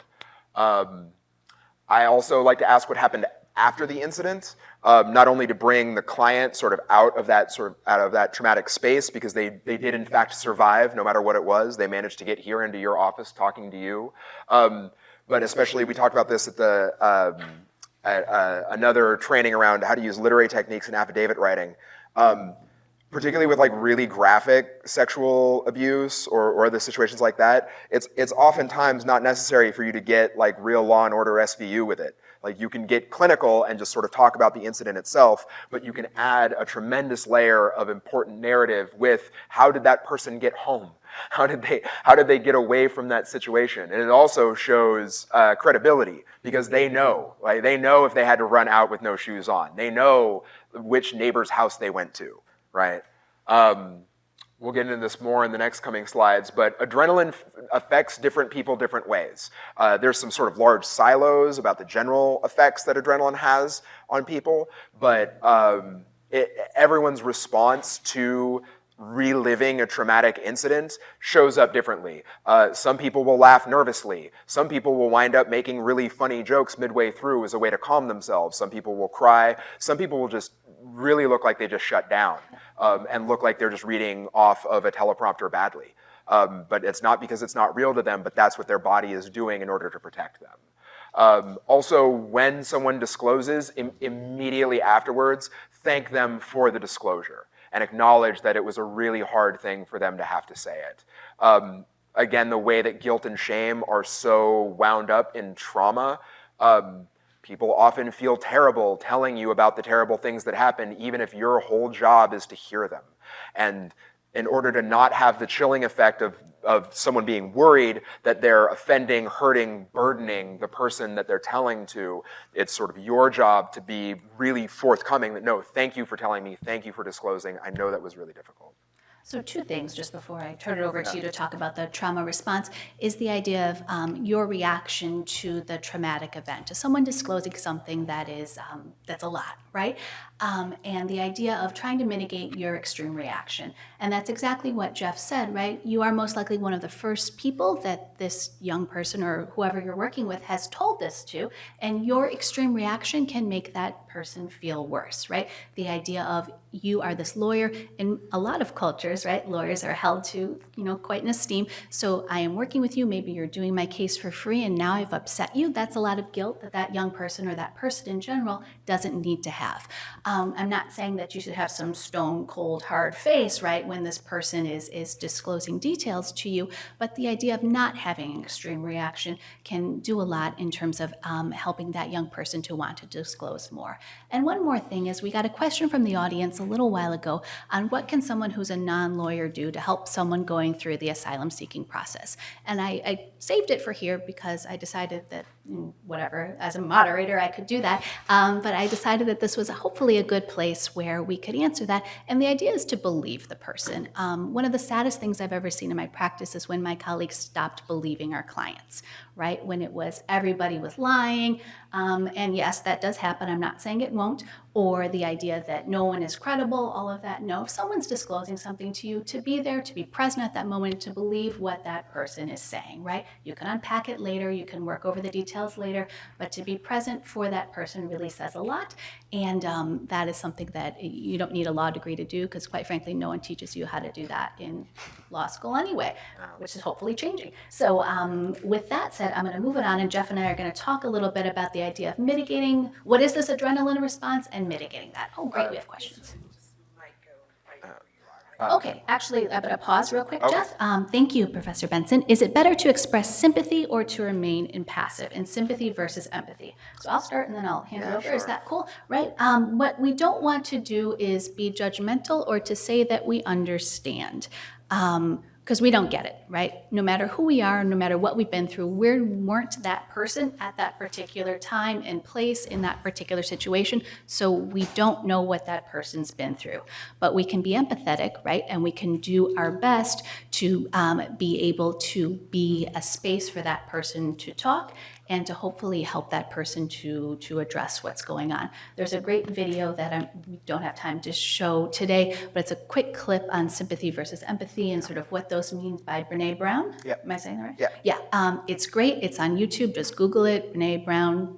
I also like to ask what happened after the incident, not only to bring the client sort of out of that traumatic space, because they did in fact survive no matter what it was. They managed to get here into your office talking to you. But especially, we talked about this at the another training around how to use literary techniques in affidavit writing, particularly with like really graphic sexual abuse or other situations like that. It's oftentimes not necessary for you to get like real Law and Order SVU with it. Like you can get clinical and just sort of talk about the incident itself, but you can add a tremendous layer of important narrative with how did that person get home? How did they get away from that situation? And it also shows credibility, because they know, right? They know if they had to run out with no shoes on. They know which neighbor's house they went to, right? We'll get into this more in the next coming slides, but adrenaline affects different people different ways. There's some sort of large silos about the general effects that adrenaline has on people, but everyone's response to reliving a traumatic incident shows up differently. Some people will laugh nervously. Some people will wind up making really funny jokes midway through as a way to calm themselves. Some people will cry. Some people will just really look like they just shut down and look like they're just reading off of a teleprompter badly. But it's not because it's not real to them, but that's what their body is doing in order to protect them. Also, when someone discloses, immediately afterwards, thank them for the disclosure and acknowledge that it was a really hard thing for them to have to say it. Again, the way that guilt and shame are so wound up in trauma, people often feel terrible telling you about the terrible things that happen, even if your whole job is to hear them. And in order to not have the chilling effect of someone being worried that they're offending, hurting, burdening the person that they're telling to, it's sort of your job to be really forthcoming that, no, thank you for telling me, thank you for disclosing, I know that was really difficult. So two things, just before I turn it over to you to talk about the trauma response, is the idea of your reaction to the traumatic event, to someone disclosing something that is, that's a lot, right? And the idea of trying to mitigate your extreme reaction. And that's exactly what Jeff said, right? You are most likely one of the first people that this young person or whoever you're working with has told this to, and your extreme reaction can make that person feel worse, right? The idea of you are this lawyer. In a lot of cultures, right, lawyers are held to, quite in esteem. So I am working with you, maybe you're doing my case for free, and now I've upset you. That's a lot of guilt that that young person or that person in general doesn't need to have. I'm not saying that you should have some stone cold hard face, right, when this person is disclosing details to you, but the idea of not having an extreme reaction can do a lot in terms of helping that young person to want to disclose more. And one more thing is we got a question from the audience a little while ago on what can someone who's a non-lawyer do to help someone going through the asylum seeking process. And I saved it for here because I decided that, whatever, as a moderator I could do that, but I decided that this was hopefully a good place where we could answer that. And the idea is to believe the person. One of the saddest things I've ever seen in my practice is when my colleagues stopped believing our clients, right? When it was everybody was lying, and yes, that does happen, I'm not saying it won't, or the idea that no one is credible, all of that. No, if someone's disclosing something to you, to be there, to be present at that moment, to believe what that person is saying, right? You can unpack it later, you can work over the details later, but to be present for that person really says a lot. And that is something that you don't need a law degree to do, because quite frankly, no one teaches you how to do that in law school anyway, which is hopefully changing. So with that said, I'm going to move it on, and Jeff and I are going to talk a little bit about the idea of mitigating, what is this adrenaline response, and mitigating that. Oh, great, we have questions. Okay, actually, I'm going to pause real quick, Okay. Jeff. Thank you, Professor Benson. Is it better to express sympathy or to remain impassive in sympathy versus empathy? So I'll start and then I'll hand it over. Is that cool? Right? What we don't want to do is be judgmental or to say that we understand. Because we don't get it, right? No matter who we are, no matter what we've been through, we weren't that person at that particular time and place in that particular situation, so we don't know what that person's been through. But we can be empathetic, right? And we can do our best to be able to be a space for that person to talk and to hopefully help that person to address what's going on. There's a great video that we don't have time to show today, but it's a quick clip on sympathy versus empathy and sort of what those mean by Brene Brown. Yep. Am I saying that right? Yeah. Yeah, it's great. It's on YouTube. Just Google it, Brene Brown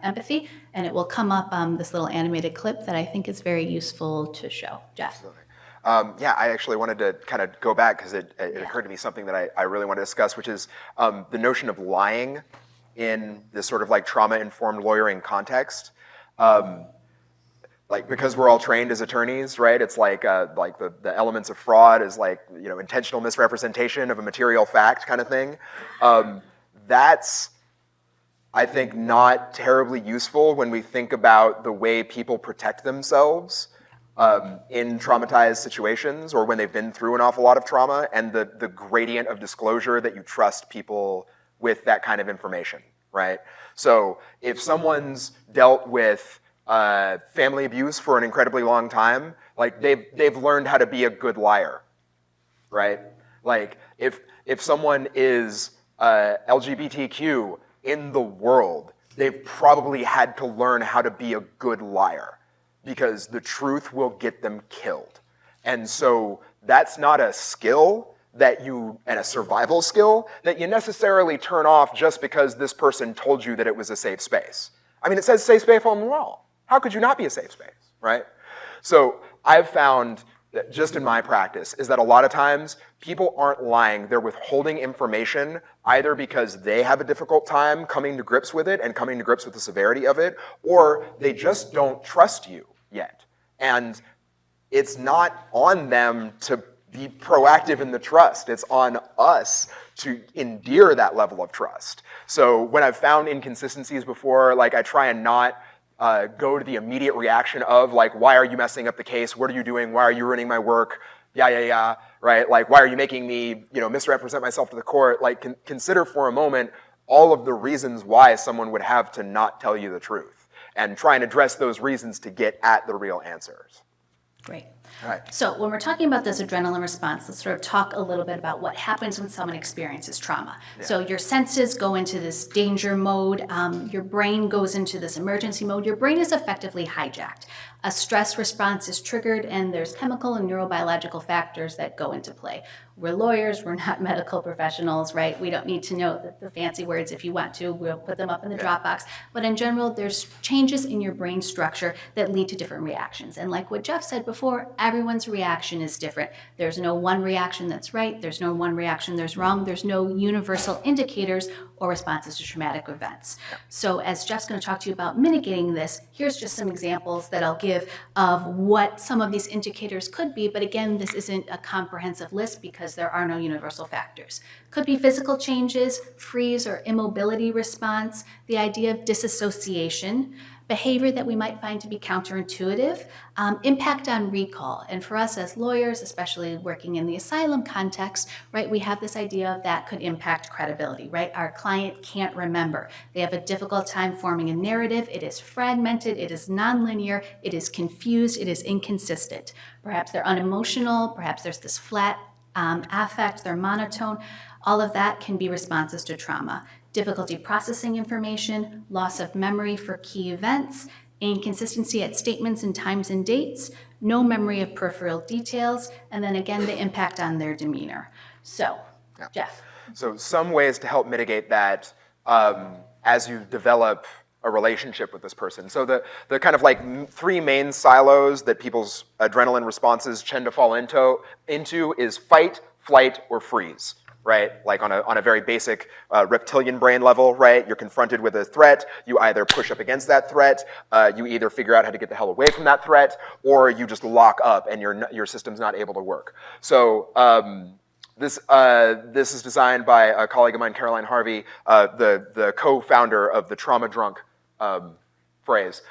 empathy, and it will come up this little animated clip that I think is very useful to show. Jeff? Yeah, I actually wanted to kind of go back because it occurred to me something that I really want to discuss, which is the notion of lying in this sort of like trauma-informed lawyering context. Like, because we're all trained as attorneys, right? It's like the elements of fraud is like, intentional misrepresentation of a material fact kind of thing. That's, I think, not terribly useful when we think about the way people protect themselves in traumatized situations or when they've been through an awful lot of trauma, and the gradient of disclosure that you trust people with that kind of information, right? So if someone's dealt with family abuse for an incredibly long time, like they've learned how to be a good liar, right? Like if someone is LGBTQ in the world, they've probably had to learn how to be a good liar because the truth will get them killed. And so that's not a skill and a survival skill that you necessarily turn off just because this person told you that it was a safe space. I mean, it says safe space on the wall. How could you not be a safe space, right? So I've found that just in my practice is that a lot of times people aren't lying, they're withholding information either because they have a difficult time coming to grips with it and coming to grips with the severity of it, or they just don't trust you yet. And it's not on them to be proactive in the trust. It's on us to endear that level of trust. So when I've found inconsistencies before, like I try and not go to the immediate reaction of like, why are you messing up the case? What are you doing? Why are you ruining my work? Yeah, right? Like, why are you making me, misrepresent myself to the court? Like, consider for a moment all of the reasons why someone would have to not tell you the truth, and try and address those reasons to get at the real answers. Great. Right. So when we're talking about this adrenaline response, let's sort of talk a little bit about what happens when someone experiences trauma. Yeah. So your senses go into this danger mode, your brain goes into this emergency mode, your brain is effectively hijacked. A stress response is triggered, and there's chemical and neurobiological factors that go into play. We're lawyers, we're not medical professionals, right? We don't need to know the fancy words. If you want to, we'll put them up in the Dropbox. But in general, there's changes in your brain structure that lead to different reactions. And like what Jeff said before, everyone's reaction is different. There's no one reaction that's right. There's no one reaction that's wrong. There's no universal indicators or responses to traumatic events. So as Jeff's going to talk to you about mitigating this, here's just some examples that I'll give of what some of these indicators could be. But again, this isn't a comprehensive list because there are no universal factors. Could be physical changes, freeze or immobility response, the idea of disassociation, behavior that we might find to be counterintuitive, impact on recall. And for us as lawyers, especially working in the asylum context, right, we have this idea of that could impact credibility, right? Our client can't remember. They have a difficult time forming a narrative. It is fragmented, it is nonlinear, it is confused, it is inconsistent. Perhaps they're unemotional, perhaps there's this flat affect, they're monotone. All of that can be responses to trauma. Difficulty processing information, loss of memory for key events, inconsistency at statements and times and dates, no memory of peripheral details, and then again, the impact on their demeanor. So, Jeff. So some ways to help mitigate that as you develop a relationship with this person. So the kind of like three main silos that people's adrenaline responses tend to fall into is fight, flight, or freeze. Right? Like on a very basic reptilian brain level, right? You're confronted with a threat, you either push up against that threat, you either figure out how to get the hell away from that threat, or you just lock up and your system's not able to work. So this is designed by a colleague of mine, Caroline Harvey, the co-founder of the trauma drunk phrase.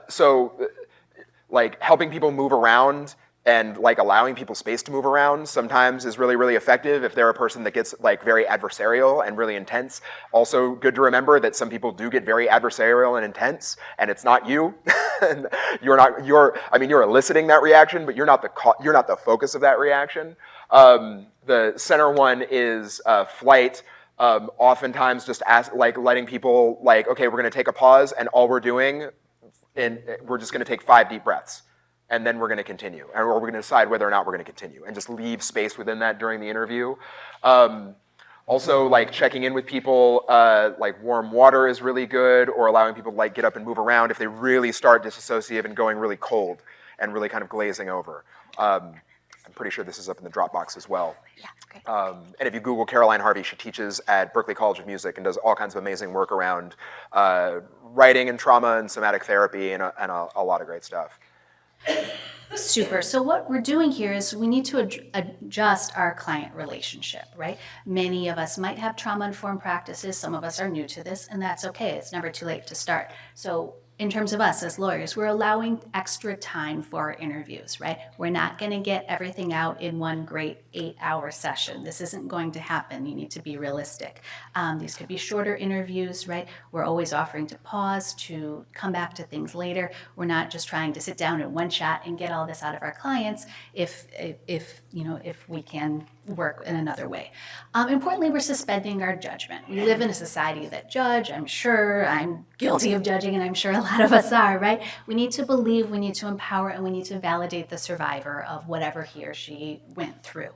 So like helping people move around and like allowing people space to move around sometimes is really, really effective if they're a person that gets like very adversarial and really intense. Also good to remember that some people do get very adversarial and intense, and it's not you. And you're eliciting that reaction, but you're not the focus of that reaction. The center one is flight. Oftentimes just letting people like, okay, we're gonna take a pause, and all we're doing, and we're just gonna take 5 deep breaths. And then we're going to continue, or we're going to decide whether or not we're going to continue, and just leave space within that during the interview. Also, like checking in with people, like warm water is really good, or allowing people to like get up and move around if they really start disassociative and going really cold and really kind of glazing over. I'm pretty sure this is up in the Dropbox as well. Yeah, great. And if you Google Caroline Harvey, she teaches at Berklee College of Music and does all kinds of amazing work around writing and trauma and somatic therapy and a lot of great stuff. Super. So what we're doing here is we need to adjust our client relationship, right? Many of us might have trauma-informed practices. Some of us are new to this, and that's okay. It's never too late to start. So in terms of us as lawyers, we're allowing extra time for our interviews, right? We're not going to get everything out in one great 8-hour session. This isn't going to happen. You need to be realistic. These could be shorter interviews, right? We're always offering to pause, to come back to things later. We're not just trying to sit down in one shot and get all this out of our clients if we can work in another way. Importantly, we're suspending our judgment. We live in a society that judge. I'm sure I'm guilty of judging, and I'm sure a lot of us are, right? We need to believe, we need to empower, and we need to validate the survivor of whatever he or she went through.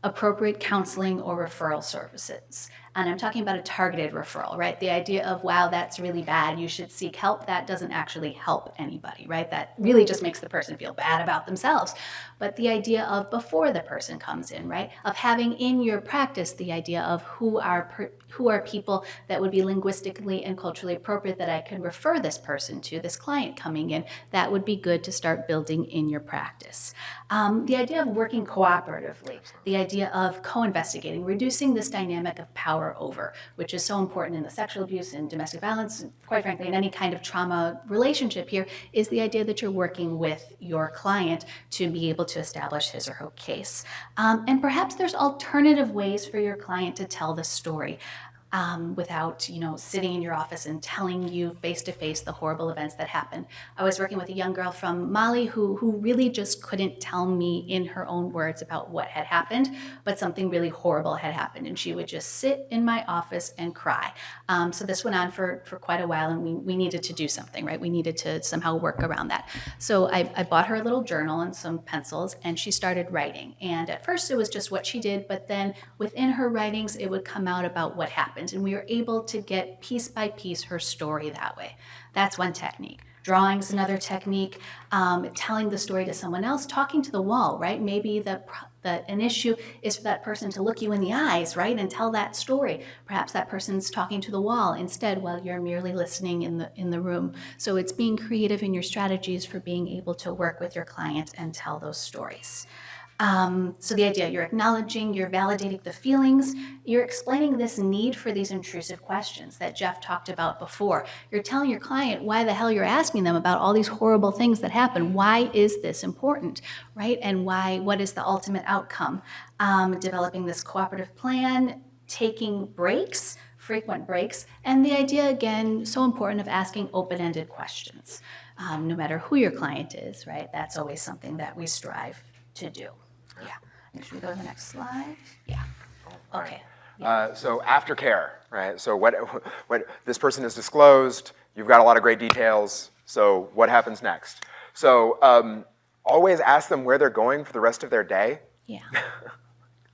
appropriate counseling or referral services. And I'm talking about a targeted referral, right? The idea of, wow, that's really bad, you should seek help, that doesn't actually help anybody, right? That really just makes the person feel bad about themselves. But the idea of before the person comes in, right? Of having in your practice the idea of who are people that would be linguistically and culturally appropriate that I could refer this person to, this client coming in, that would be good to start building in your practice. The idea of working cooperatively, the idea of co-investigating, reducing this dynamic of power over, which is so important in the sexual abuse and domestic violence, and quite frankly, in any kind of trauma relationship here, is the idea that you're working with your client to be able to establish his or her case. And perhaps there's alternative ways for your client to tell the story. Without, sitting in your office and telling you face-to-face the horrible events that happened. I was working with a young girl from Mali who really just couldn't tell me in her own words about what had happened, but something really horrible had happened, and she would just sit in my office and cry. So this went on for quite a while, and we needed to do something, right? We needed to somehow work around that. So I bought her a little journal and some pencils, and she started writing. And at first it was just what she did, but then within her writings, it would come out about what happened. And we were able to get piece by piece her story that way. That's one technique. Drawing's another technique. Telling the story to someone else, talking to the wall, right? Maybe an issue is for that person to look you in the eyes, right, and tell that story. Perhaps that person's talking to the wall instead while you're merely listening in the room. So it's being creative in your strategies for being able to work with your client and tell those stories. So the idea, you're acknowledging, you're validating the feelings, you're explaining this need for these intrusive questions that Jeff talked about before. You're telling your client why the hell you're asking them about all these horrible things that happen. Why is this important, right? And what is the ultimate outcome? Developing this cooperative plan, taking breaks, frequent breaks, and the idea, again, so important, of asking open-ended questions. No matter who your client is, right? That's always something that we strive to do. Yeah. Should we go to the next slide? Yeah. Okay. So aftercare, right? So what this person is disclosed, you've got a lot of great details. So what happens next? So always ask them where they're going for the rest of their day. Yeah.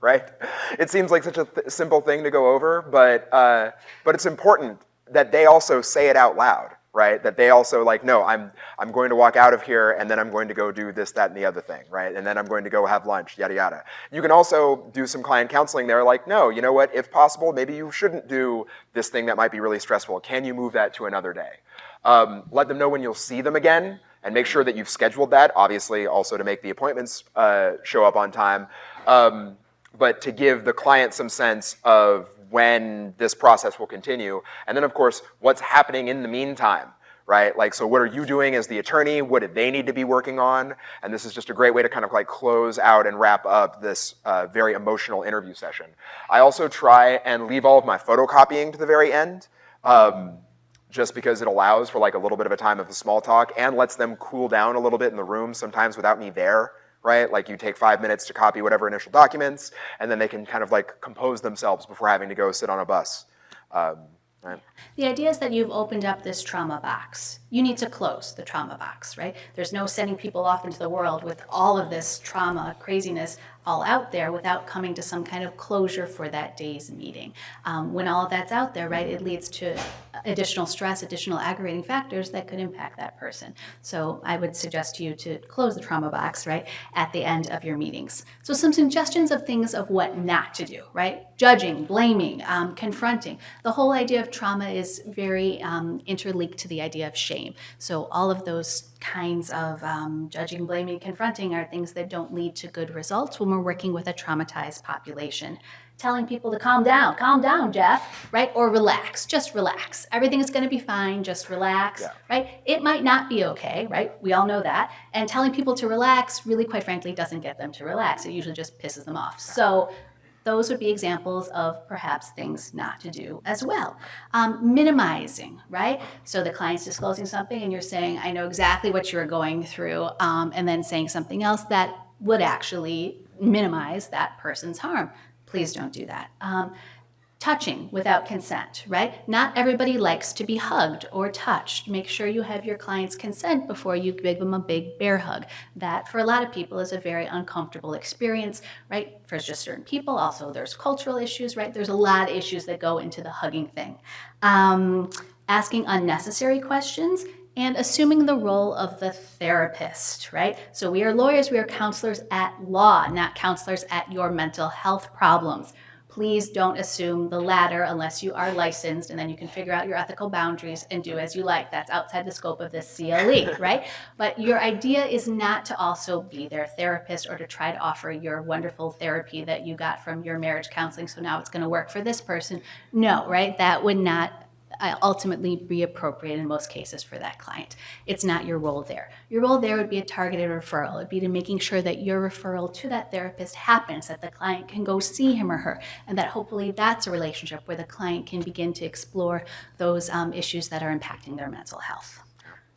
Right? It seems like such a simple thing to go over, but it's important that they also say it out loud. Right? That they also no, I'm going to walk out of here and then I'm going to go do this, that, and the other thing, right? And then I'm going to go have lunch, yada, yada. You can also do some client counseling there, no, you know what, if possible, maybe you shouldn't do this thing that might be really stressful. Can you move that to another day? Let them know when you'll see them again and make sure that you've scheduled that, obviously also to make the appointments show up on time, but to give the client some sense of when this process will continue. And then, of course, what's happening in the meantime, right? So what are you doing as the attorney? What do they need to be working on? And this is just a great way to kind of close out and wrap up this very emotional interview session. I also try and leave all of my photocopying to the very end, just because it allows for a little bit of a time of the small talk and lets them cool down a little bit in the room, sometimes without me there. Right? You take 5 minutes to copy whatever initial documents, and then they can kind of compose themselves before having to go sit on a bus. Right? The idea is that you've opened up this trauma box. You need to close the trauma box, right? There's no sending people off into the world with all of this trauma, craziness, all out there without coming to some kind of closure for that day's meeting. When all of that's out there, right, it leads to additional stress, additional aggravating factors that could impact that person. So I would suggest to you to close the trauma box, right, at the end of your meetings. So some suggestions of things of what not to do, right? Judging, blaming, confronting. The whole idea of trauma is very interlinked to the idea of shame. So all of those kinds of judging, blaming, confronting are things that don't lead to good results when we're working with a traumatized population. Telling people to calm down, Jeff, right? Or relax, just relax. Everything is going to be fine, just relax, right? It might not be okay, right? We all know that. And telling people to relax really, quite frankly, doesn't get them to relax. It usually just pisses them off. So those would be examples of perhaps things not to do as well. Minimizing, right? So the client's disclosing something and you're saying, I know exactly what you're going through, and then saying something else that would actually minimize that person's harm. Please don't do that. touching without consent, right? Not everybody likes to be hugged or touched. Make sure you have your client's consent before you give them a big bear hug. That, for a lot of people, is a very uncomfortable experience, right? For just certain people. Also, there's cultural issues, right? There's a lot of issues that go into the hugging thing. Asking unnecessary questions and assuming the role of the therapist, right? So we are lawyers, we are counselors at law, not counselors at your mental health problems. Please don't assume the latter unless you are licensed, and then you can figure out your ethical boundaries and do as you like. That's outside the scope of this CLE, right? But your idea is not to also be their therapist or to try to offer your wonderful therapy that you got from your marriage counseling, so now it's going to work for this person. No, right? That would not ultimately be appropriate in most cases for that client. It's not your role there. Your role there would be a targeted referral. It would be to making sure that your referral to that therapist happens, that the client can go see him or her, and that hopefully that's a relationship where the client can begin to explore those issues that are impacting their mental health.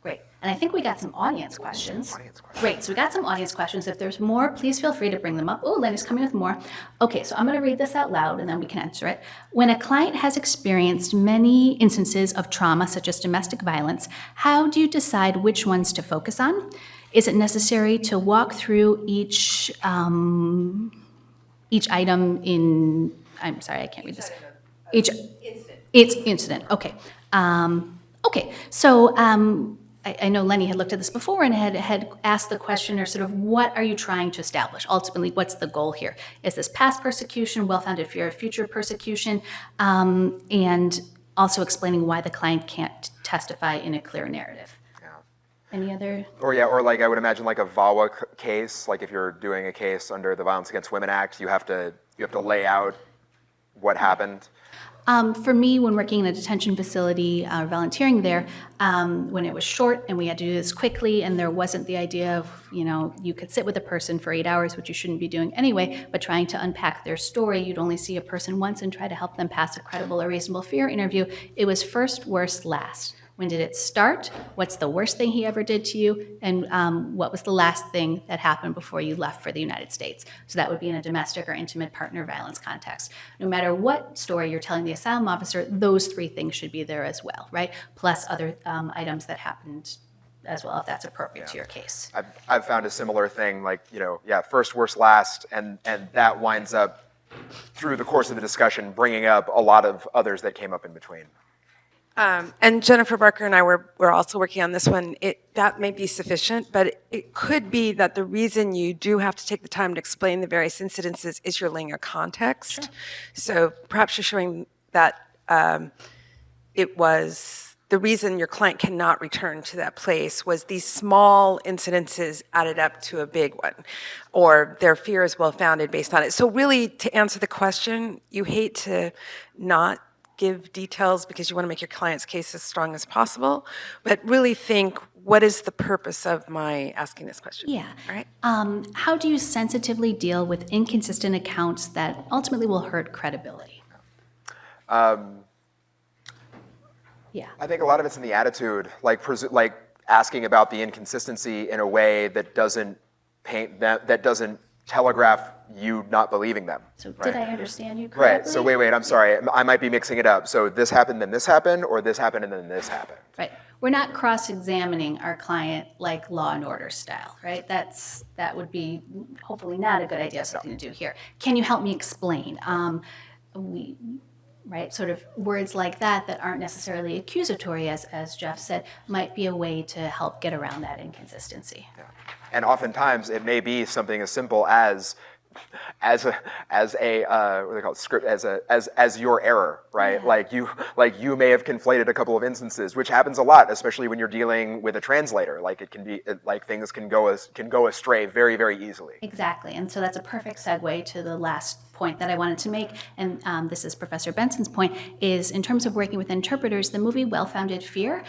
Great. And I think we got some audience questions. Great. So we got some audience questions. If there's more, please feel free to bring them up. Oh, Lenni's coming with more. Okay, so I'm going to read this out loud and then we can answer it. When a client has experienced many instances of trauma, such as domestic violence, how do you decide which ones to focus on? Is it necessary to walk through each item in, I'm sorry, I can't read this. Each incident. Okay. Okay. So, I know Lenni had looked at this before and had asked the question, or sort of, what are you trying to establish? Ultimately, what's the goal here? Is this past persecution, well-founded fear of future persecution, and also explaining why the client can't testify in a clear narrative? Yeah. Any other? Or like I would imagine like a VAWA case, like if you're doing a case under the Violence Against Women Act, you have to lay out what happened. For me, when working in a detention facility, volunteering there, when it was short and we had to do this quickly and there wasn't the idea of, you could sit with a person for 8 hours, which you shouldn't be doing anyway, but trying to unpack their story, you'd only see a person once and try to help them pass a credible or reasonable fear interview. It was first, worst, last. When did it start? What's the worst thing he ever did to you? And what was the last thing that happened before you left for the United States? So that would be in a domestic or intimate partner violence context. No matter what story you're telling the asylum officer, those 3 things should be there as well, right? Plus other items that happened as well, if that's appropriate to your case. I've found a similar thing, like, first, worst, last, and that winds up, through the course of the discussion, bringing up a lot of others that came up in between. And Jennifer Barker and I were also working on this one. That may be sufficient, but it could be that the reason you do have to take the time to explain the various incidences is you're laying a context. Sure. So perhaps you're showing that it was the reason your client cannot return to that place was these small incidences added up to a big one, or their fear is well-founded based on it. So really, to answer the question, you hate to not give details because you want to make your client's case as strong as possible, but really think, what is the purpose of my asking this question? Yeah. Right? How do you sensitively deal with inconsistent accounts that ultimately will hurt credibility? Yeah. I think a lot of it's in the attitude, like asking about the inconsistency in a way that doesn't that doesn't telegraph you not believing them. So right? Did I understand you correctly? Right, so wait, I'm sorry. I might be mixing it up. So this happened, then this happened, or this happened, and then this happened. Right. We're not cross-examining our client like Law and Order style, right? That would be hopefully not a good idea, something to do here. Can you help me explain? Right, sort of words like that aren't necessarily accusatory, as Jeff said, might be a way to help get around that inconsistency. Yeah. And oftentimes it may be something as simple as a what do they call it, script, as your error, right? Yeah. Like you may have conflated a couple of instances, which happens a lot, especially when you're dealing with a translator. Like it can be like things can go astray very, very easily. Exactly, and so that's a perfect segue to the last point that I wanted to make, and this is Professor Benson's point, is in terms of working with interpreters, the movie Well-Founded Fear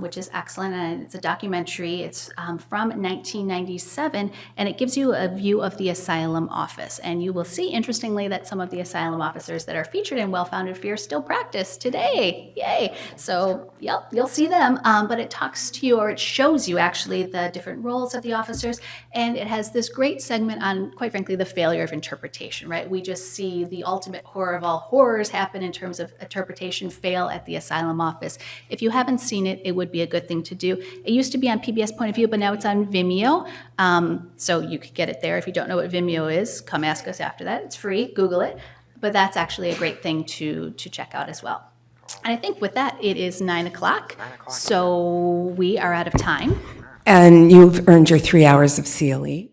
which is excellent, and it's a documentary. It's from 1997, and it gives you a view of the asylum office. And you will see, interestingly, that some of the asylum officers that are featured in Well-Founded Fear still practice today. Yay! So, yep, you'll see them, but it talks to you, or it shows you, actually, the different roles of the officers, and it has this great segment on, quite frankly, the failure of interpretation, right? We just see the ultimate horror of all horrors happen in terms of interpretation fail at the asylum office. If you haven't seen it, it would be a good thing to do. It used to be on PBS Point of View, but now it's on Vimeo, so you could get it there. If you don't know what Vimeo is, come ask us after that. It's free, Google it, but that's actually a great thing to check out as well. And I think with that, it is 9 o'clock, so we are out of time. And you've earned your 3 hours of CLE.